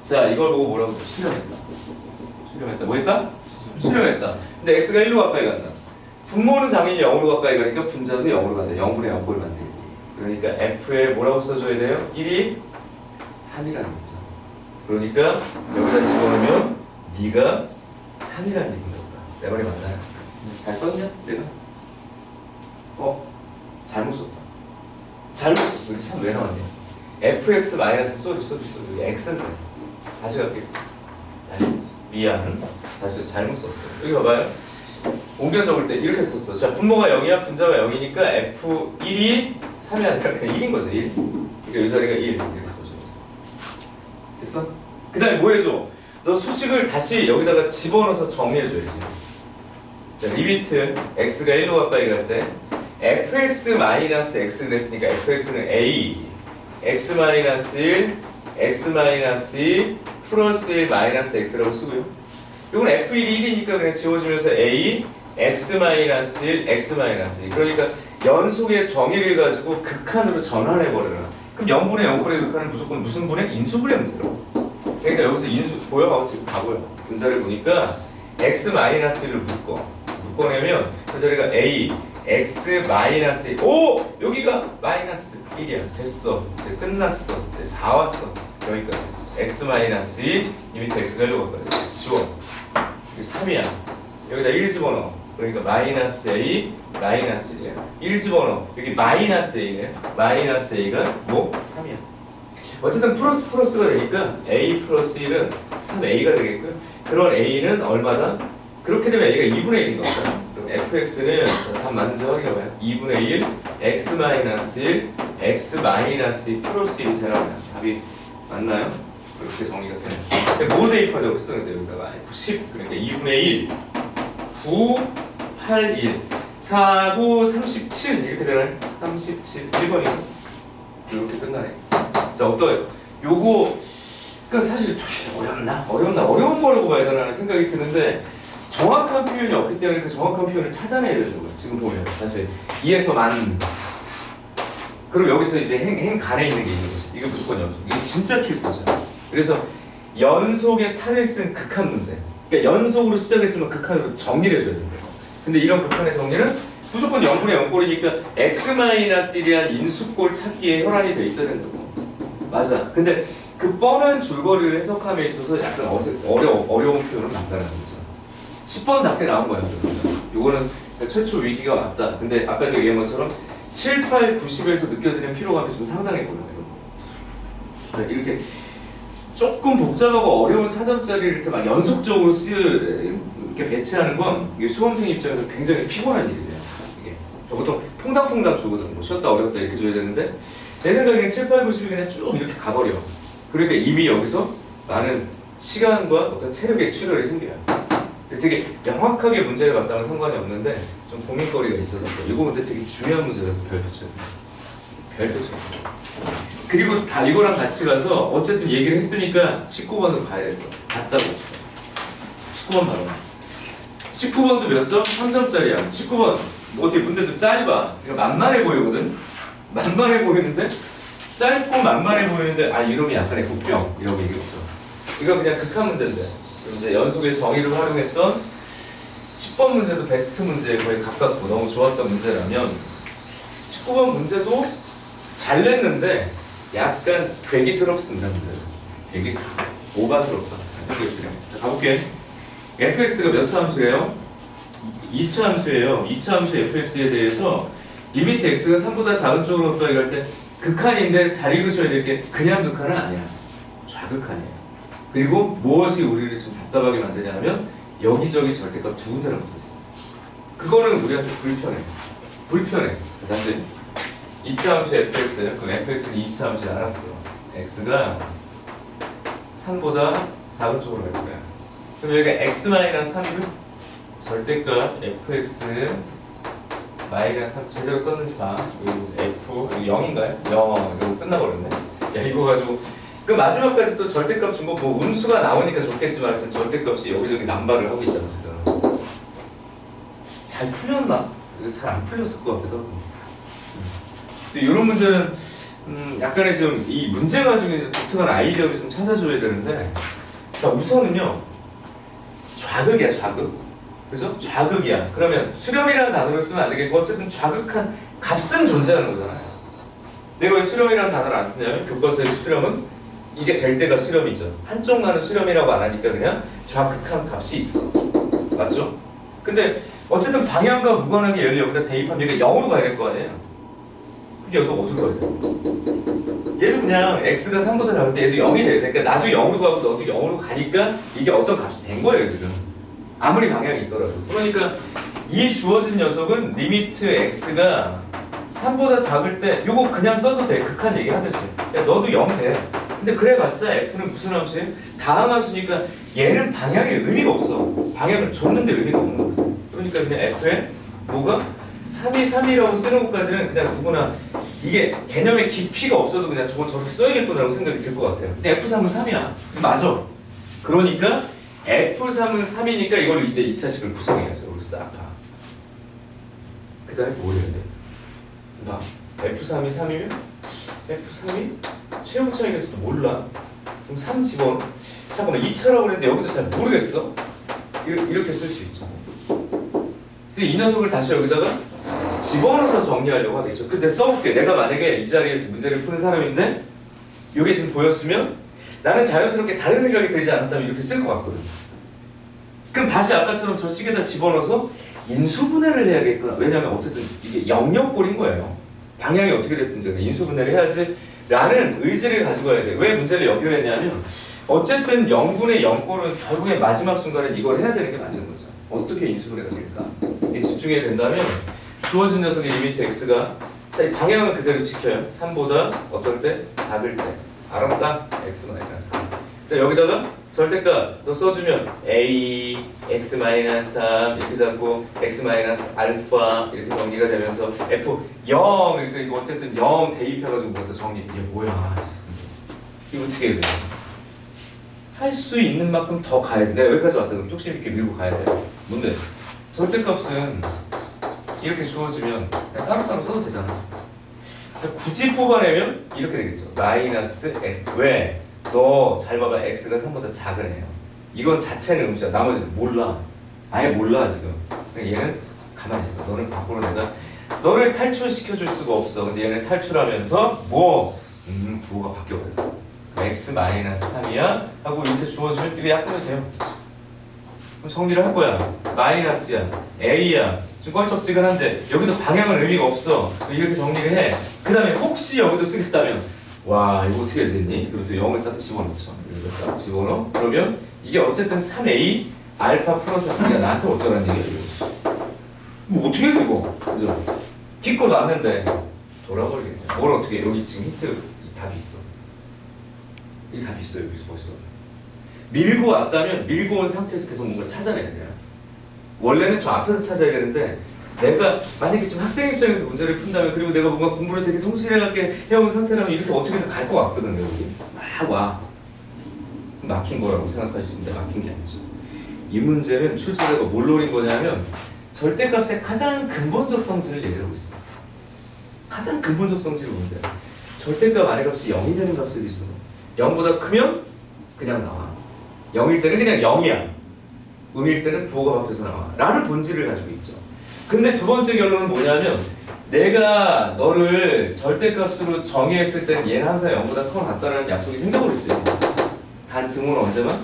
[SPEAKER 1] 자 이걸 보고 뭐라고 써? 수렴했다. 뭐 했다? 수렴했다. 근데 x가 1로 가까이 간다. 분모는 당연히 0으로 가까이 가니까 분자도 0으로 간다. 0분의 0꼴 만들기. 그러니까 f에 뭐라고 써줘야 돼요? 1이 3이라는 거죠. 그러니까 여기다 집어넣으면 네가 3이라는 얘기인 거다. 내 말이 맞나요? 잘 썼냐? 내가? 잘못 썼다. 잘못 썼어. 여기 3 왜 나왔냐? fx 마이너스 쏘리 여기 x인데 다시 갈게요. 미안. 다시 잘못 썼어. 여기 봐봐요. 옮겨 적을 때 이렇게 썼어. 자, 분모가 0이야, 분자가 0이니까 f1이 3이 아니라 그냥 1인 거죠. 1. 그러니까 이 자리가 1 이렇게 써줘. 됐어? 그 다음에 뭐 해줘? 너 수식을 다시 여기다가 집어넣어서 정리해줘야지. 자, 리미트 x가 1로 가까이 갈 때 fx-x 그랬으니까 fx는 a x-1 x-2 플러스 1 마이너스 x라고 쓰고요. 이건 f1이 1이니까 그냥 지워지면서 a x-1 x-2 그러니까 연속의 정의를 가지고 극한으로 전환해버려라. 그럼 0분의 0꼴의 극한은 무조건 무슨 분의? 인수분해 문제로. 그러니까 여기서 인수 보여? 지금 가고요. 분자를 보니까 x-1로 묶어내면 그 자리가 a x-1 오! 여기가 마이너스 1이야. 됐어. 이제 끝났어. 이제 다 왔어. 여기까지. x-2 리미트 x가 1로 가까이 지워. 여기 3이야. 여기다 1 집어넣어. 그러니까 마이너스 a 마이너스 1이야. 1 집어넣어. 여기 마이너스 a네. 마이너스 a가 뭐? 3이야. 어쨌든 플러스가 되니까 a 플러스 1은 3a가 되겠고요. 그런 a는 얼마다? 그렇게 되면 a가 2분의 1인 거죠. 그럼 fx는 답 맞는지 확인해봐요. 2분의 1 x-1 x-2 플러스 1이 되나요? 답이 맞나요? 이렇게 정리가 되네. 뭐 대입하자고 했었는데 여기다가 10 그러니까 2분의 1 9 8 1 4 9 37 이렇게 되나요? 37 1번이고 이렇게 끝나네. 자 어떠해요? 요거 그러니까 사실 어렵나? 어려운 거라고 봐야 되나는 생각이 드는데 정확한 표현이 없기 때문에 그 정확한 표현을 찾아내야 되는 거예요. 지금 보면 사실 2에서 만 그럼 여기서 이제 행 간에 있는 게 있는 거죠. 이게 무조건 연속. 이게 진짜 킬포잖아. 그래서 연속의 탄을 쓴 극한 문제. 그러니까 연속으로 시작했지만 극한으로 정리를 해줘야 된다. 근데 이런 극한의 정리는 무조건 0분의 0꼴이니까 x-1이란 인수꼴 찾기에 혈안이 돼 있어야 된다고. 맞아. 근데 그 뻔한 줄거리를 해석함에 있어서 약간 어려운 표현을 만다는 거죠. 10번 답게 나온 거예요. 이거는 최초 위기가 왔다. 근데 아까도 얘기한 것처럼 7, 8, 90에서 느껴지는 피로감이 좀 상당했거든요. 이렇게 조금 복잡하고 어려운 사전자리를 이렇게 막 연속적으로 이렇게 배치하는 건 이게 수험생 입장에서 굉장히 피곤한 일이에요. 이게 보통 퐁당퐁당 주거든. 뭐 쉬었다 어렵다 이렇게 줘야 되는데 내 생각엔 7, 8, 90이 그냥 쭉 이렇게 가버려. 그러니까 이미 여기서 많은 시간과 어떤 체력의 출혈이 생겨요. 되게 명확하게 문제를 봤다면 상관이 없는데 좀 고민거리가 있어서 이거 근데 되게 중요한 문제라서 별 붙여요. 별 붙여요. 그리고 다 이거랑 같이 가서 어쨌든 얘기를 했으니까 19번으로 가야 될 거야. 갔다 봅시다. 19번 바로. 19번도 몇 점? 3점짜리야. 19번 어떻게 문제도 짧아. 그러니까 만만해 보이거든. 만만해 보이는데 짧고 만만해 보이는데 아 이러면 약간의 국병 이라고 얘기했죠. 이거 그냥 극한 문제인데 이제 연속의 정의를 활용했던 10번 문제도 베스트 문제에 거의 가깝고 너무 좋았던 문제라면 19번 문제도 잘 냈는데 약간 괴기스럽습니다. 문제는 괴기스럽다. 오바스럽다. 자 가볼게. fx가 몇 차 함수예요? 2차 함수예요. 2차 함수 fx에 대해서 리미트 x가 3보다 작은 쪽으로 없다 이럴 때 극한인데 잘 읽으셔야 될 게 그냥 극한은 아니야. 좌극한이에요. 그리고 무엇이 우리를 좀 답답하게 만드냐 하면 여기저기 절대값 두 군데나 붙어있어. 그거는 우리한테 불편해. 다시 2차 함수 fx는 그럼 fx는 2차 함수에 알았어. x가 3보다 작은 쪽으로 갈 거야. 그럼 여기가 x-3이면 절대값 fx 마이너스 3 제대로 썼는지 봐. 여기 f 여기 0인가요? 0 이거 끝나버렸네. 야 이거 가지고 그 마지막까지 또 절대값 준 거 뭐 음수가 나오니까 좋겠지만 하여튼 절대값이 여기저기 남발을 하고 있다는 소리야. 잘 풀렸나? 이거 잘 안 풀렸을 것 같기도 하고. 이런 문제는 약간의 좀 이 문제 가지고 독특한 아이디어를 좀 찾아줘야 되는데 자 우선은요 좌극이야 좌극. 그죠? 좌극이야. 그러면 수렴이라는 단어를 쓰면 안 되겠고 어쨌든 좌극한 값은 존재하는 거잖아요. 내가 왜 수렴이라는 단어를 안 쓰냐면 교과서의 수렴은 이게 될 때가 수렴이죠. 한쪽만은 수렴이라고 안 하니까 그냥 좌극한 값이 있어. 맞죠? 근데 어쨌든 방향과 무관하게 얘를 여기다 대입하면 얘가 0으로 가야 될 거 아니에요? 그게 어떻게 가야 돼? 얘도 그냥 x가 3보다 작을 때 얘도 0이 돼야 돼. 그러니까 나도 0으로 가고 너도 0으로 가니까 이게 어떤 값이 된 거예요 지금. 아무리 방향이 있더라도. 그러니까 이 주어진 녀석은 리미트 x가 3보다 작을 때 요거 그냥 써도 돼. 극한 얘기 하듯이. 야 너도 0 돼. 근데 그래봤자 f는 무슨 함수예요? 다항 함수니까 얘는 방향에 의미가 없어. 방향을 줬는데 의미가 없는 거야. 그러니까 그냥 f에 뭐가 3이 3이라고 쓰는 것까지는 그냥 누구나 이게 개념의 깊이가 없어도 그냥 저걸 저렇게 써야겠구나라고 생각이 들 것 같아요. 근데 f3은 3이야. 맞아. 그러니까 f3은 3이니까 이걸 이제 2차식을 구성해야죠. 여기 싹 봐. 그 다음에 뭘 해야 돼? 봐. f3이 3이면 f3이 최후 차이에서도 몰라. 그럼 3 집어넣어. 잠깐만 2차라고 그랬는데 여기도 잘 모르겠어. 이렇게 쓸 수 있죠. 그래서 이 녀석을 다시 여기다가 집어넣어서 정리하려고 하겠죠. 근데 써볼게. 내가 만약에 이 자리에서 문제를 푸는 사람인데 이게 지금 보였으면 나는 자연스럽게 다른 생각이 들지 않았다면 이렇게 쓸 것 같거든. 그럼 다시 아까처럼 저 식에다 집어넣어서 인수분해를 해야겠구나. 왜냐면 어쨌든 이게 영역꼴인 거예요. 방향이 어떻게 됐든지 인수분해를 해야지 라는 의지를 가지고 가야 돼. 왜 문제를 연결했냐면 어쨌든 0분의 0꼴은 결국에 마지막 순간에 이걸 해야 되는 게 맞는 거죠. 어떻게 인수분해가 될까? 이 집중해야 된다면 주어진 녀석의 리미트 x가 방향은 그대로 지켜요. 3보다 어떨 때? 작을 때. 알았다? x-3. 여기다가 절대값 또 써주면 a x-3 이렇게 잡고 x-알파 이렇게 정리가 되면서 f 0 그러니까 이거 어쨌든 0 대입해가지고 먼저 정리. 이게 뭐야? 이거 어떻게 해야 돼? 할 수 있는 만큼 더 가야지. 내가 여기까지 왔다 그럼 뚝심 있게 밀고 가야 돼. 뭔데? 절대값은 이렇게 주어지면 그냥 따로따로 써도 되잖아. 굳이 뽑아내면 이렇게 되겠죠. 마이너스 x. 왜? 너 잘 봐봐. x가 3보다 작은 애요. 이건 자체는 음수야. 나머지는 몰라. 아예 몰라 지금. 얘는 가만히 있어. 너는 밖으로 내가 너를 탈출시켜줄 수가 없어. 근데 얘는 탈출하면서 뭐? 부호가 바뀌어버렸어. x-3이야 하고 이렇게 주어지면 이거 약분이 돼요. 그럼 정리를 할 거야. 마이너스야. a야. 좀 껄쩍지근한데 여기도 방향은 의미가 없어. 이렇게 정리를 해. 그 다음에 혹시 여기도 쓰겠다면 와 이거 어떻게 되니? 그래서 0을 딱 집어넣죠. 이렇게 딱 집어넣어. 그러면 이게 어쨌든 3a 알파 플러스 3이야. 나한테 어쩌라는 얘기야 이거. 뭐 어떻게 해 이거? 그죠? 딛고 놨는데 돌아버리겠네. 뭘 어떻게 해. 여기 지금 힌트 이 답이 있어. 이 답이 있어. 여기서 벌써 밀고 왔다면 밀고 온 상태에서 계속 뭔가 찾아내야 돼요. 원래는 저 앞에서 찾아야 되는데 내가 만약에 지금 학생 입장에서 문제를 푼다면 그리고 내가 뭔가 공부를 되게 성실하게 해온 상태라면 이렇게 어떻게든 갈 것 같거든요. 여기 막 와. 막힌 거라고 생각할 수 있는데 막힌 게 아니죠. 이 문제는 출제자가 뭘 노린 거냐면 절대값의 가장 근본적 성질을 얘기하고 있습니다. 가장 근본적 성질은 뭔데요? 절대값 아래 값이 0이 되는 값을 기준으로 0보다 크면 그냥 나와. 0일 때는 그냥 0이야. 음일 때는 부호가 바뀌어서 나와. 라는 본질을 가지고 있죠. 근데 두 번째 결론은 뭐냐면 내가 너를 절대값으로 정의했을 때는 얘는 항상 0보다 크거나 같다는 약속이 생겨버렸지. 단 등호는 언제만?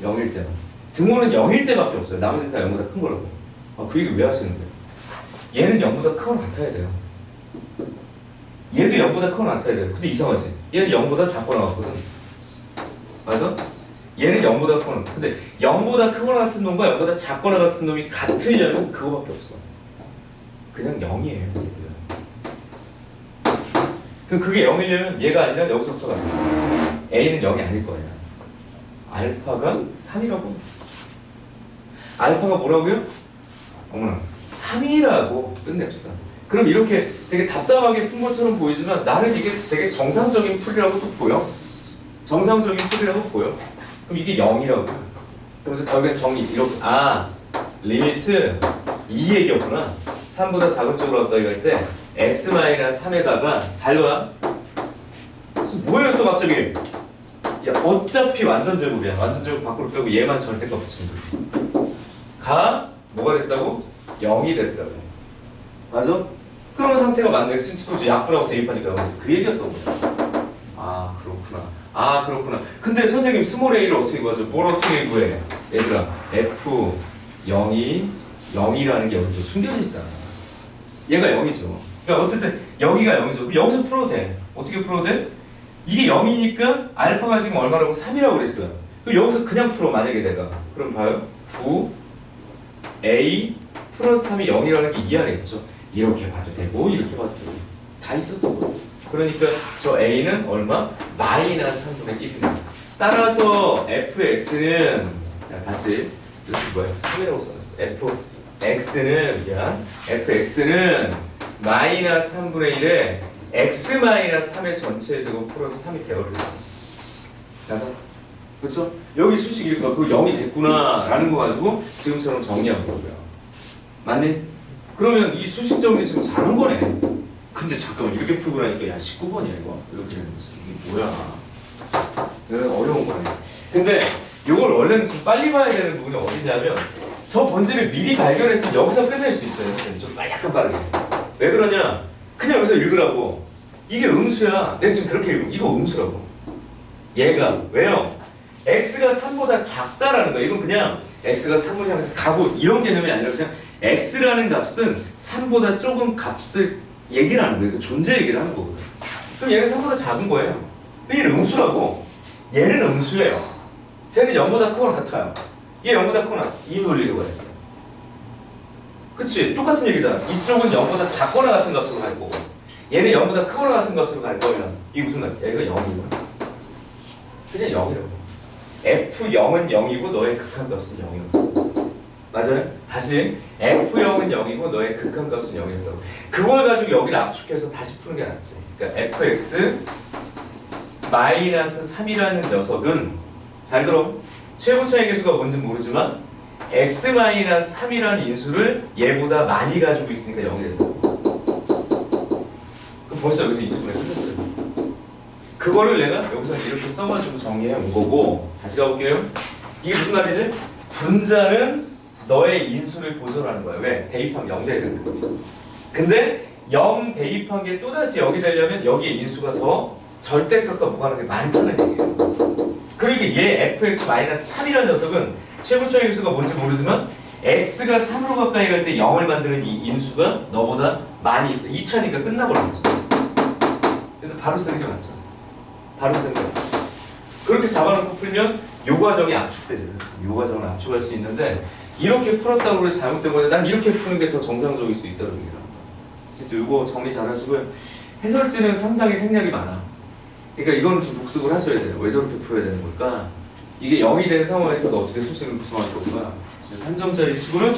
[SPEAKER 1] 0일 때만. 등호는 0일 때밖에 없어요. 나머지는 다 0보다 큰 거라고. 그 얘기 왜 하시는데? 얘는 0보다 크거나 같아야 돼요. 얘도 0보다 크거나 같아야 돼요. 근데 이상하지? 얘는 0보다 작거나 같거든. 맞아? 얘는 0보다 크거나. 근데 0보다 크거나 같은 놈과 0보다 작거나 같은 놈이 같으려면 그거밖에 없어. 그냥 0이에요. 얘들은. 그럼 그게 0이려면 얘가 아니라 여기서부터가 A는 0이 아닐 거야. 알파가 3이라고. 알파가 뭐라고요? 어머나 3이라고 끝냅시다. 그럼 이렇게 되게 답답하게 푼 것처럼 보이지만 나는 이게 되게 정상적인 풀이라고 또 보여. 정상적인 풀이라고 보여. 그럼 이게 0이라고. 그래서 결국엔 정의 이렇게 리미트 2 얘기였구나. 3보다 작은 쪽으로 가까이 갈 때 x-3에다가 잘 봐. 뭐예요 또 갑자기? 야 어차피 완전 제곱이야. 완전 제곱 밖으로 빼고 얘만 절대값 붙이면 돼. 가 뭐가 됐다고? 0이 됐다고. 맞아? 그런 상태가 맞네. 진짜 약분하고 대입하니까 그 얘기였던 거야. 그렇구나. 근데 선생님 스몰 a를 어떻게 구하죠? 뭘 어떻게 구해? 얘들아 f 0이 0이라는 게 여기서 숨겨져 있잖아. 얘가 0이죠. 그러니까 어쨌든 여기가 0이죠. 그럼 여기서 풀어도 돼. 어떻게 풀어도 돼? 이게 0이니까 알파가 지금 얼마라고? 3이라고 그랬어요. 그럼 여기서 그냥 풀어 만약에 내가. 그럼 봐요. 9 a 플러스 3이 0이라는 게 이 안에 있죠. 이렇게 봐도 되고 이렇게 봐도 되고 다 있었던 거예요. 그러니까 저 a는 얼마? 마이너스 3분의 1입니다. 따라서 fx는 다시 이렇게 뭐야? 3이라고 써놨어. fx는 마이너스 3분의 1에 x 마이너스 3의 전체 제곱 플러스 3이 되어버립니다. 맞아? 그렇죠? 여기 수식이 그 0이 됐구나 라는 거 가지고 지금처럼 정리한 거고요. 맞니? 그러면 이 수식 정리 지금 잘한 거네. 근데 잠깐만 이렇게 풀고 나니까 야 19번이야 이거. 이렇게 되는 거지. 이게 뭐야. 어려운 거네. 근데 이걸 원래는 좀 빨리 봐야 되는 부분이 어디냐면 저 본질을 미리 발견해서 여기서 끝낼 수 있어요. 좀 약간 빠르게. 왜 그러냐? 그냥 여기서 읽으라고. 이게 음수야. 내가 지금 그렇게 읽어. 이거 음수라고. 얘가 왜요? x가 3보다 작다라는 거야. 이건 그냥 x가 3을 향해서 가고 이런 개념이 아니라 그냥 x라는 값은 3보다 조금 값을 얘기를 하는 거예요. 존재 얘기를 하는 거거든. 그럼 얘가 3보다 작은 거예요. 얘는 음수라고. 얘는 음수예요. 쟤는 0보다 크거나 같아요. 얘 0보다 크거나 이 논리로 가야지. 그치? 똑같은 얘기잖아. 이쪽은 0보다 작거나 같은 값으로 갈 거고 얘는 0보다 크거나 같은 값으로 갈 거면 이게 무슨 말이야? 얘가 0이고 그냥 0이라고. F0은 0이고 너의 극한값은 0이었다고. 맞아요? 다시 F0은 0이고 너의 극한값은 0이었다고. 그걸 가지고 여기를 압축해서 다시 푸는 게 낫지. 그러니까 fx 마이너스 3이라는 녀석은 잘 들어. 최고차의 계수가 뭔지는 모르지만 x 마이너스 3이라는 인수를 얘보다 많이 가지고 있으니까 0이 된다고. 그럼 벌써 여기서 인수분해 끝났어요. 그거를 내가 여기서 이렇게 써가지고 정리해 온 거고 다시 가볼게요. 이게 무슨 말이지? 분자는 너의 인수를 보존하는 거야. 왜? 대입하면 0 돼야 되는 거지. 근데 0 대입한 게 또다시 여기 되려면 여기에 인수가 더 절대값과 무관하게 많다는 얘기예요. 그러니까 얘 fx-3이라는 녀석은 최고차의 인수가 뭔지 모르지만 x가 3으로 가까이 갈 때 0을 만드는 이 인수가 너보다 많이 있어. 2차니까 끝나버리는 거죠. 그래서 바로 쓰는 게 맞죠. 바로 쓰는 게 맞죠. 그렇게 잡아놓고 풀면 요 과정이 압축되지. 요 과정을 압축할 수 있는데 이렇게 풀었다고 해서 잘못된 거지. 난 이렇게 푸는 게 더 정상적일 수 있다는 얘기를 합니다. 됐죠? 이거 정리 잘 하시고요. 해설지는 상당히 생략이 많아. 그러니까 이거는 좀 복습을 하셔야 돼요. 왜 저렇게 풀어야 되는 걸까? 이게 0이 된 상황에서 너 어떻게 수식을 구성할 거구나. 3점짜리 치고는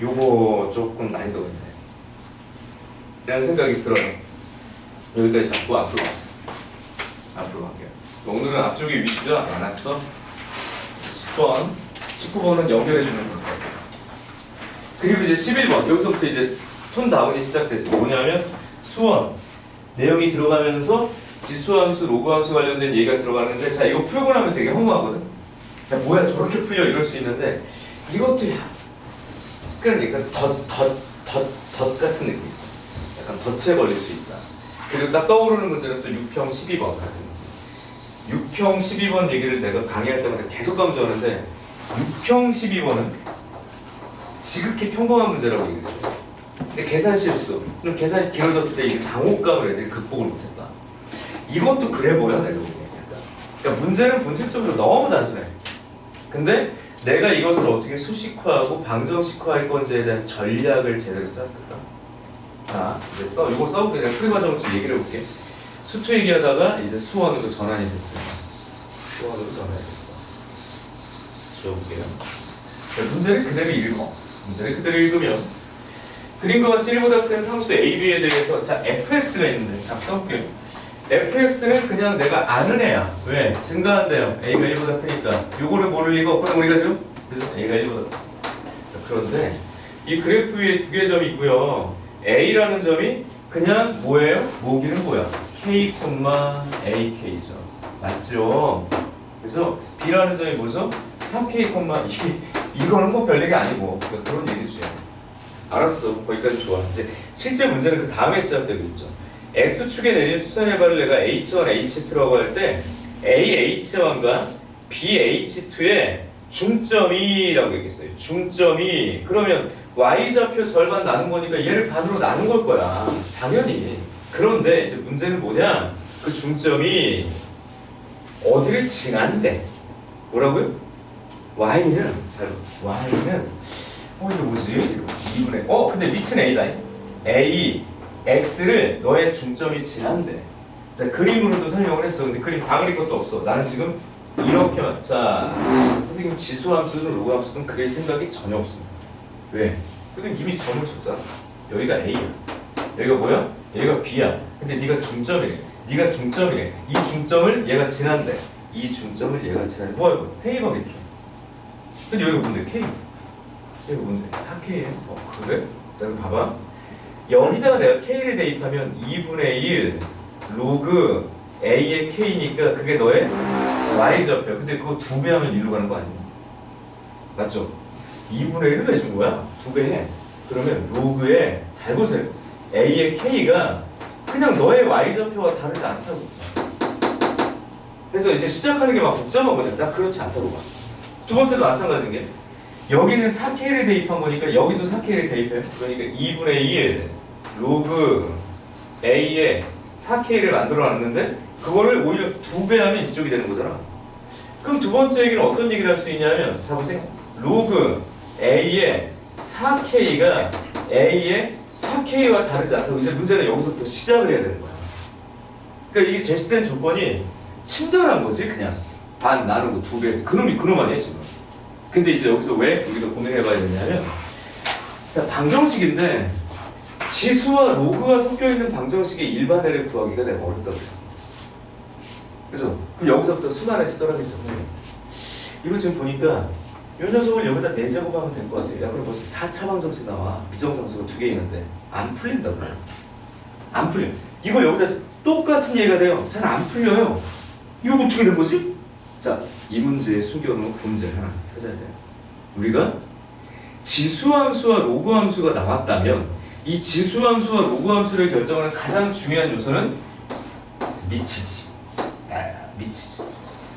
[SPEAKER 1] 요거 조금 난이도가 있네 라는 생각이 들어요. 여기까지 잡고 앞으로 가세요. 앞으로 갈게요. 오늘은 앞쪽에 위치가 많았어. 10번, 19번은 연결해주는 거. 그리고 이제 11번 여기서부터 이제 톤 다운이 시작되죠. 뭐냐면 수원 내용이 들어가면서 지수함수, 로그함수 관련된 얘기가 들어가는데 자 이거 풀고 나면 되게 허무하거든. 야 뭐야 저렇게 풀려 이럴 수 있는데 이것도 그러니까 덧 같은 느낌이 있어. 약간 덧에 걸릴 수 있다. 그리고 딱 떠오르는 문제는 또 6평 12번 같은 문제. 6평 12번 얘기를 내가 강의할 때마다 계속 강조하는데 6평 12번은 지극히 평범한 문제라고 얘기했어요. 근데 계산 실수, 좀 계산이 길어졌을 때 이게 당혹감을 애들이 극복을 못했다. 이것도 그래 보여 내가 보기엔. 그러니까 문제는 본질적으로 너무 단순해. 근데 내가 이것을 어떻게 수식화하고 방정식화할 건지에 대한 전략을 제대로 짰을까? 자, 이제 이거 써보고 그냥 풀이 과정을 좀 얘기를 해볼게. 수투 얘기하다가 이제 수원으로 전환이 됐어요. 수원으로 전환이 됐어. 지워볼게요. 문제를 그대로 읽어. 문제를 그대로 읽으면 그림과 같이 1보다 큰 상수 AB에 대해서 자 fx가 있는데 자 써볼게요. fx는 그냥 내가 아는 애야. 왜? 증가한대요. a가 1보다 크니까 요거를 모를 리가 없거든 우리가 지금. 그래서 a가 1보다 자, 그런데 이 그래프 위에 두 개의 점이 있고요. a라는 점이 그냥 뭐예요? 모기는 뭐야? k, ak죠. 맞죠? 그래서 b라는 점이 뭐죠? 3k, 이거는 뭐 별얘기 아니고 그런 얘기죠. 알았어. 거기까지 좋아. 이제 실제 문제는 그 다음에 시작되고 있죠. x축에 내린 수선의 발을 내가 h1, h2라고 할 때 AH1과 BH2의 중점이라고 얘기했어요. 중점이 그러면 y좌표 절반 나눈 거니까 얘를 반으로 나눈 걸 거야. 당연히. 그런데 이제 문제는 뭐냐? 그 중점이 어디를 지난대. 뭐라고요? y는 이게 뭐지? 2분의 근데 위치는 a다. a x를 너의 중점이 지난대. 자 그림으로도 설명을 했어. 근데 그림 다 그릴 것도 없어. 나는 지금 이렇게만. 자 선생님 지수함수든 로그함수든 그릴 생각이 전혀 없습니다. 왜? 근데 이미 점을 줬잖아. 여기가 a야. 여기가 뭐야? 여기가 b야. 근데 네가 중점이래. 이 중점을 얘가 지난대. 이 중점을 얘가 지난대. 뭐야 이거? 대입하겠죠. 근데 여기가 뭔데? k. 여기가 뭔데? 4k예요. 그래? 자 그럼 봐봐. 여기다가 내가 k를 대입하면 2분의 1 로그 a의 k니까 그게 너의 y좌표. 근데 그거 2배 하면 1로 가는 거 아니야? 맞죠? 2분의 1로 해준 거야? 2배 해. 그러면 로그에 잘 보세요. a의 k가 그냥 너의 y좌표와 다르지 않다고. 그래서 이제 시작하는 게 막 복잡한 거잖아. 나 그렇지 않다고 봐. 두 번째도 마찬가지인 게 여기는 4k를 대입한 거니까 여기도 4k를 대입해. 그러니까 2분의 1 로그 a에 4k를 만들어 놨는데 그거를 오히려 2배 하면 이쪽이 되는 거잖아. 그럼 두 번째 얘기는 어떤 얘기를 할 수 있냐면 자 보세요. 로그 a의 4k가 a의 4k와 다르지 않다고. 이제 문제는 여기서부터 시작을 해야 되는 거야. 그러니까 이게 제시된 조건이 친절한 거지. 그냥 반 나누고 2배. 그놈 아니에요 지금. 근데 이제 여기서 왜 우리가 고민해봐야 되냐면 자 방정식인데 지수와 로그가 섞여있는 방정식의 일반회를 구하기가 내가 어렵다고 했어. 그래서 그럼 여기서부터 수많은 시도라겠죠. 이거 지금 보니까 이 녀석을 여기다 4제곱하면 될 것 같아요. 야 그럼 벌써 4차 방정식 나와. 비정상수가 2개 있는데 안 풀린다고. 안 풀려. 이거 여기다 똑같은 얘기가 돼요. 잘 안 풀려요. 이거 어떻게 된 거지? 자, 이 문제에 숨겨놓은 본질 하나 찾아야 돼요. 우리가 지수함수와 로그함수가 나왔다면 이 지수함수와 로그함수를 결정하는 가장 중요한 요소는 미치지. 미치지.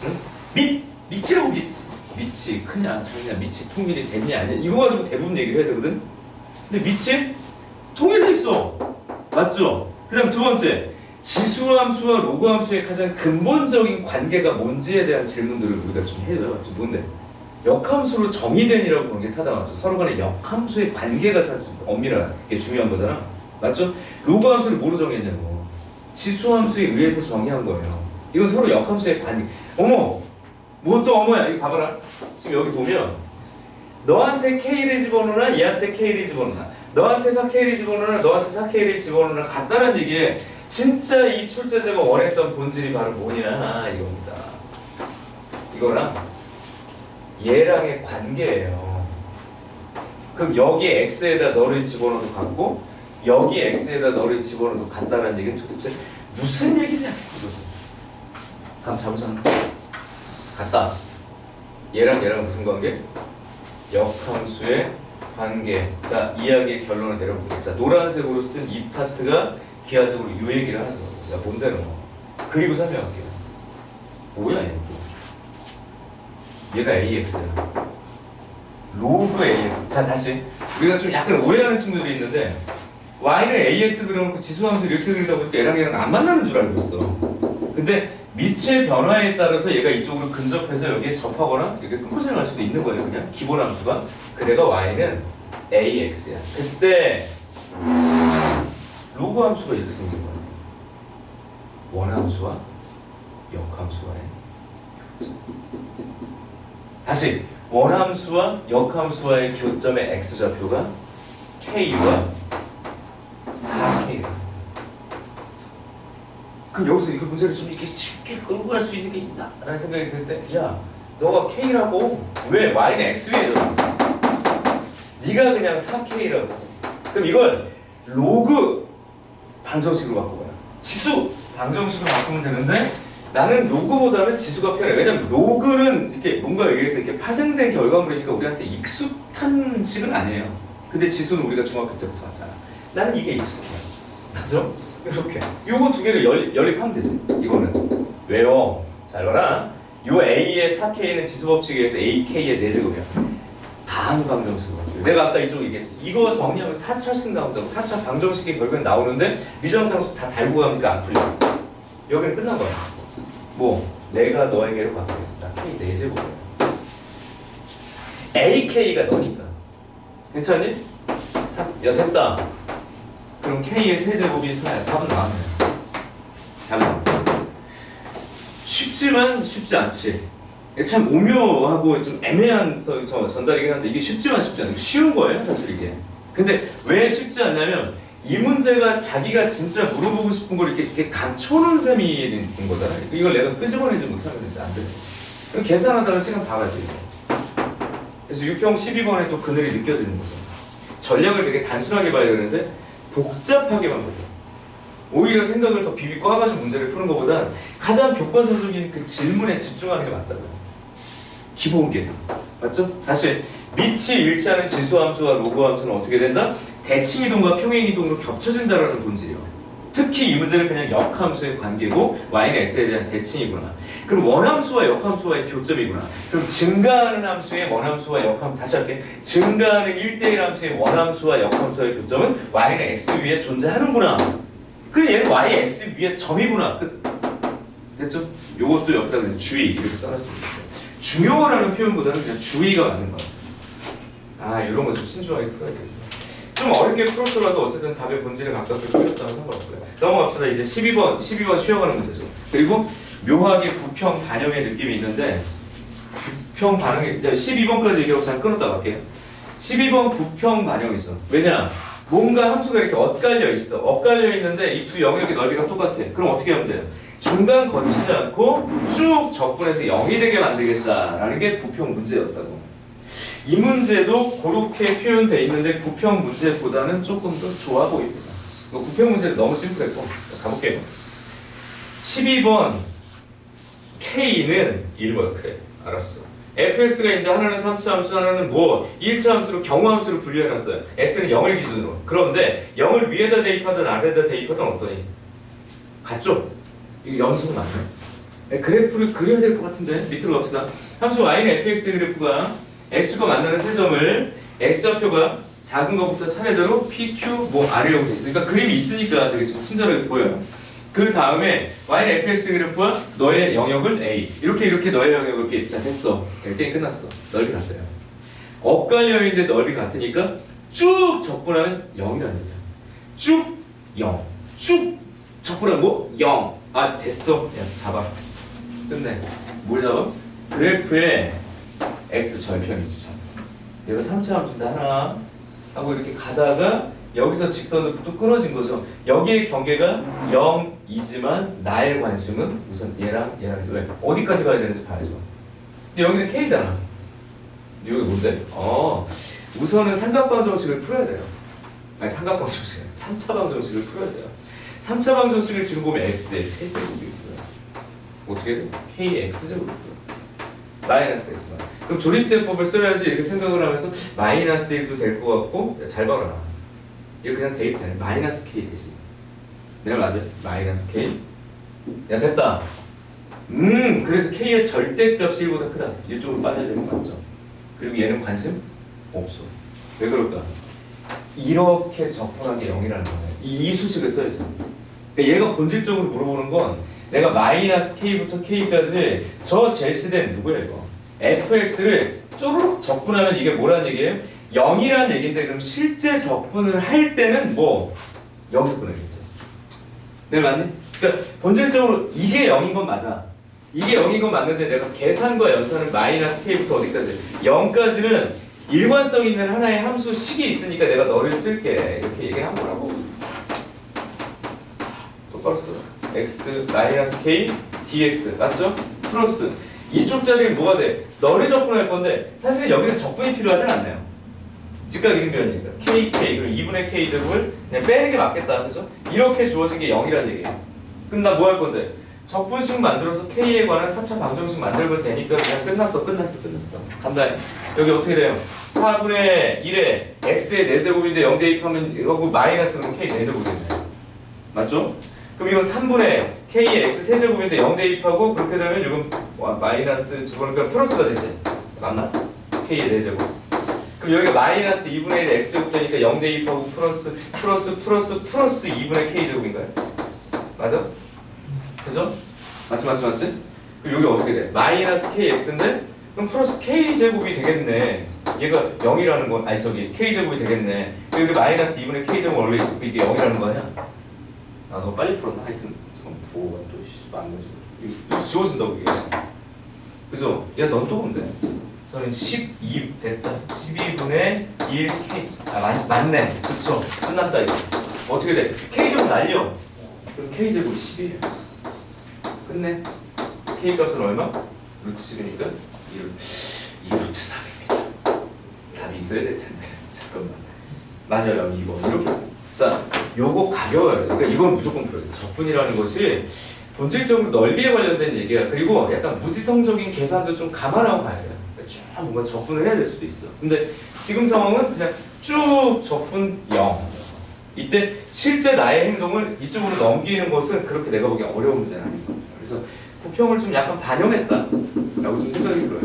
[SPEAKER 1] 응? 미치라고 미치 크냐 작냐 미치 통일이 됐냐 아니냐 이거 가지고 대부분 얘기를 해야 되거든. 근데 미치 통일돼 있어. 맞죠? 그 다음 두 번째 지수함수와 로그함수의 가장 근본적인 관계가 뭔지에 대한 질문들을 우리가 좀 해요. 뭔데? 역함수로 정의된이라고 보는 게 타당하죠. 서로 간의 역함수의 관계가 참 엄밀한 게 중요한 거잖아. 맞죠? 로그 함수를 뭐로 정의했냐고. 지수함수에 의해서 정의한 거예요. 이건 서로 역함수의 관계. 어머! 뭐 또 어머야. 이거 봐봐라. 지금 여기 보면 너한테 K를 집어넣으나 얘한테 K를 집어넣으나 너한테 4K를 집어넣으나 너한테 4K를 집어넣으나 같다는 얘기에 진짜 이 출제자가 원했던 본질이 바로 뭐냐 이겁니다. 이거랑 얘랑의 관계예요. 그럼 여기 X에다 너를 집어넣어도 같고 여기 X에다 너를 집어넣어도 같다는 얘기는 도대체 무슨 얘기냐 이것은. 감 잡으잖아. 같다. 얘랑 무슨 관계? 역함수의 관계. 자, 이야기의 결론을 내려볼게요. 자, 노란색으로 쓴 이 파트가 기하적으로 이 얘기를 하는 거예요. 야, 뭔데 너? 그리고 설명할게요. 뭐야 얘 또? 얘가 AX야. 로그 AX. 자, 다시. 우리가 좀 약간 오해하는 친구들이 있는데 Y는 AX 그려놓고 지수함수 이렇게 그리다 보니까 얘랑 안 만나는 줄 알고 있어. 근데 미치의 변화에 따라서 얘가 이쪽으로 근접해서 여기에 접하거나 이렇게 끊고 지나갈 수도 있는 거예요. 그냥 기본 함수가. 그래가 Y는 AX야. 그때 로그 함수가 이렇게 생긴 거예요. 원함수와 역함수와의 다시 원함수와 역함수와의 교점의 X좌표가 K와 4K. 그럼 여기서 이거 문제를 좀 이렇게 쉽게 끌고 갈 수 있는 게 있나? 라는 생각이 들 때, 야, 너가 K라고. 왜? Y는 X 위에잖아. 네가 그냥 4K라고. 그럼 이걸 로그 방정식으로 바꿔봐요. 지수 방정식으로 바꾸면 되는데 나는 로그보다는 지수가 편해. 왜냐면 로그는 이렇게 뭔가 여기에서 이렇게 파생된 결과물이니까 우리한테 익숙한 식은 아니에요. 근데 지수는 우리가 중학교 때부터 왔잖아. 나는 이게 익숙해. 맞아? 이렇게. 요거 두 개를 연립하면 되지. 이거는. 왜요? 잘 봐라. 요 A의 4K는 지수법칙에 의해서 AK의 4제곱이야. 다음 방정식으로. 내가 아까 이쪽 얘기했지. 이거 정리하면 4차씩 나온다고. 4차 방정식의 결과는 나오는데 미정상수 다 달고 가니까 안 풀려. 여기는 끝난 거야. 뭐? 내가 너에게로 바꾸겠다. K 4제곱이야. AK가 너니까. 괜찮니? 야 됐다. 그럼 K의 세제곱이 서야 답은 나왔네. 답은 나왔네. 쉽지만 쉽지 않지. 참 오묘하고 좀 애매한 전달이긴 한데 이게 쉽지만 쉽지 않아요. 쉬운 거예요 사실 이게. 근데 왜 쉽지 않냐면 이 문제가 자기가 진짜 물어보고 싶은 걸 이렇게 감춰놓은 셈이 된 거잖아. 이걸 내가 끄집어내지 못하면 안 되는 거지. 그럼 계산하다가 시간 다 가지. 그래서 유평 12번에 또 그늘이 느껴지는 거죠. 전략을 되게 단순하게 봐야 되는데 복잡하게만 보죠. 오히려 생각을 더 비비 꽈가지고 문제를 푸는 것보다 가장 교과서적인 그 질문에 집중하는 게 맞다고요. 기본기. 맞죠? 다시 밑이 일치하는 지수함수와 로그함수는 어떻게 된다? 대칭이동과 평행이동으로 겹쳐진다라는 본질이요. 특히 이 문제는 그냥 역함수의 관계고 Y는 X에 대한 대칭이구나. 그럼 원함수와 역함수와의 교점이구나. 그럼 증가하는 함수의 원함수와 역함 다시 할게. 증가하는 1대1 함수의 원함수와 역함수와의 교점은 Y는 X 위에 존재하는구나. 그래 얘는 Y X 위에 점이구나. 됐죠? 요것도 여기다 그냥 주의 이렇게 써놨습니다. 중요하라는 표현보다는 그냥 주의가 맞는 거야. 아 이런 거 좀 신중하게 풀어야 되겠다. 좀 어렵게 풀었더라도 어쨌든 답의 본질에 가깝게 풀렸다면 상관없고요. 넘어갑시다. 이제 12번 쉬어가는 문제죠. 그리고 묘하게 부평 반영의 느낌이 있는데 부평 반영이 이제 12번까지 얘기하고 잠깐 끊었다 갈게요. 12번 부평 반영이죠. 왜냐? 뭔가 함수가 이렇게 엇갈려 있어. 엇갈려 있는데 이 두 영역의 넓이가 똑같아. 그럼 어떻게 하면 돼요? 중간 거치지 않고 쭉 적분해서 0이 되게 만들겠다라는 게 부평 문제였다고. 이 문제도 그렇게 표현되어 있는데 부평 문제보다는 조금 더 좋아 보입니다. 부평 문제는 너무 심플했고 가볼게요. 12번 K는 1번 그래 알았어. fx가 있는데 하나는 3차 함수 하나는 뭐 1차 함수로 경우함수로 분류해놨어요. x는 0을 기준으로. 그런데 0을 위에다 대입하든 아래에다 대입하든 어떠니? 같죠? 이거 연속 맞네. 그래프를 그려야 될 것 같은데 밑으로 갑시다. 함수 y는 fx의 그래프가 x가 만나는 세 점을 x좌표가 작은 것부터 차례대로 pq 뭐 아래로 돼 있으니까 그림이 있으니까 되게 좀 친절하게 보여요. 그 다음에 y는 fx 그래프와 너의 영역은 a. 이렇게 너의 영역을 b. 자 됐어. 게임 끝났어. 넓이 같아요. 엇갈려있는데 넓이 같으니까 쭉 적분하면 0이라는 얘기야. 쭉 0. 쭉 적분하면 뭐? 0. 아 됐어. 야 잡아. 끝내. 뭘 잡아? 그래프의 x 절편이지. 얘가 3차 함수인데 하나 하고 이렇게 가다가 여기서 직선으로 또 끊어진 거죠. 여기의 경계가 0이지만 나의 관심은 우선 얘랑 왜? 어디까지 가야 되는지 봐야죠. 근데 여기는 K잖아. 여기 뭔데? 우선은 삼각방정식을 풀어야 돼요. 아니 삼각방정식 3차 방정식을 풀어야 돼요. 3차 방정식을 지금 보면 X의 세제곱이 있고요. 어떻게 돼? KX제곱이 있고요. 마이너스 X만. 그럼 조립제법을 써야지 이렇게 생각을 하면서 마이너스 1도 될 것 같고 잘 봐라. 이거 그냥 대입되네. 마이너스 K 대신. 내가 맞아요? 마이너스 K. 야 됐다. 그래서 K의 절대값이 1보다 크다. 이쪽으로 빠져야 되는 거 맞죠? 그리고 얘는 관심 없어. 왜 그럴까? 이렇게 적분한 게 0이라는 거예요. 이 수식을 써야죠. 그러니까 얘가 본질적으로 물어보는 건 내가 마이너스 K부터 K까지 저 제시된 누구야 이거? fx를 쪼르륵 적분하면 이게 뭐라는 얘기예요? 0이라는 얘기인데 그럼 실제 적분을 할 때는 뭐 여기서 끊어야겠죠. 네 맞니? 그러니까 본질적으로 이게 0인 건 맞아. 이게 0인 건 맞는데 내가 계산과 연산을 마이너스 k부터 어디까지 0까지는 일관성 있는 하나의 함수 식이 있으니까 내가 너를 쓸게 이렇게 얘기한 거라고. 똑바로 써. x 마이너스 k dx 맞죠? 플러스 이쪽 자리는 뭐가 돼? 너를 적분할 건데 사실은 여기는 적분이 필요하진 않나요? 즉각 이등변이니까 k, 그리고 2분의 k 제곱을 그냥 빼는 게 맞겠다 그죠? 이렇게 주어진 게 0이라는 얘기예요. 그럼 나 뭐 할 건데? 적분식 만들어서 k에 관한 4차 방정식 만들면 되니까 그냥 끝났어. 간다. 여기 어떻게 돼요? 4분의 1에 x의 4제곱인데 0 대입하면 이거 마이너스는 k 4제곱이네. 맞죠? 그럼 이건 3분의 k의 x 세제곱인데 0 대입하고 그렇게 되면 이건 마이너스 집어넣으니까 플러스가 되지. 맞나? k의 4제곱. 그럼 여기가 마이너스 2분의 1 x제곱 되니까 0 대입하고 플러스 2분의 k제곱인가요? 맞아? 그죠? 맞지? 그럼 여기 어떻게 돼? 마이너스 kx인데 그럼 플러스 k제곱이 되겠네. 얘가 0이라는 건 아니 저기 k제곱이 되겠네. 여기 마이너스 2분의 k제곱 원래 있었고 이게 0이라는 거 아니야? 아 너무 빨리 풀었나? 하여튼 잠깐 부호가 또 맞네. 이거 지워진다고 이게. 그죠? 야 넌 또 뭔데? 저는 12 됐다. 12분의 1k. 아 맞네. 그쵸? 끝났다 이거. 어떻게 돼? k제곱 날려. 그럼 k제곱 10이에요. 끝내. k 값은 얼마? 루트 10이니까 2루트 3입니다. 답이 있어야 될 텐데. 잠깐만. 맞아요. 2번. 이렇게. 자, 요거 가벼워요. 그러니까 이건 무조건 풀어야 돼. 적분이라는 것이 본질적으로 넓이에 관련된 얘기야. 그리고 약간 무지성적인 계산도 좀 감안하고 가야 돼요. 그러니까 쭉 뭔가 적분을 해야 될 수도 있어. 근데 지금 상황은 그냥 쭉 적분 0. 이때 실제 나의 행동을 이쪽으로 넘기는 것은 그렇게 내가 보기엔 어려운 문제는 아니고. 그래서 부평을 좀 약간 반영했다라고 좀 생각이 들어요.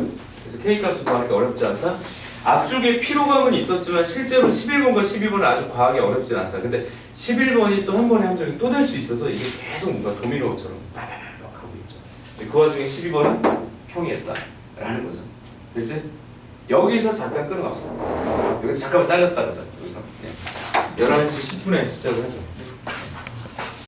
[SPEAKER 1] 그래서 K값을 구하는 게 어렵지 않다. 앞쪽에 피로감은 있었지만 실제로 11번과 12번은 아주 과하게 어렵진 않다. 근데 11번이 또 한 번의 함정이 또 될 수 있어서 이게 계속 뭔가 도미노처럼 빠바바박 하고 있죠. 그 와중에 12번은 평이했다라는 거죠. 됐지? 여기서 잠깐 끊어갑시다. 여기서 잠깐만 잘렸다 가자. 여기서 11시 10분에 시작을 하죠.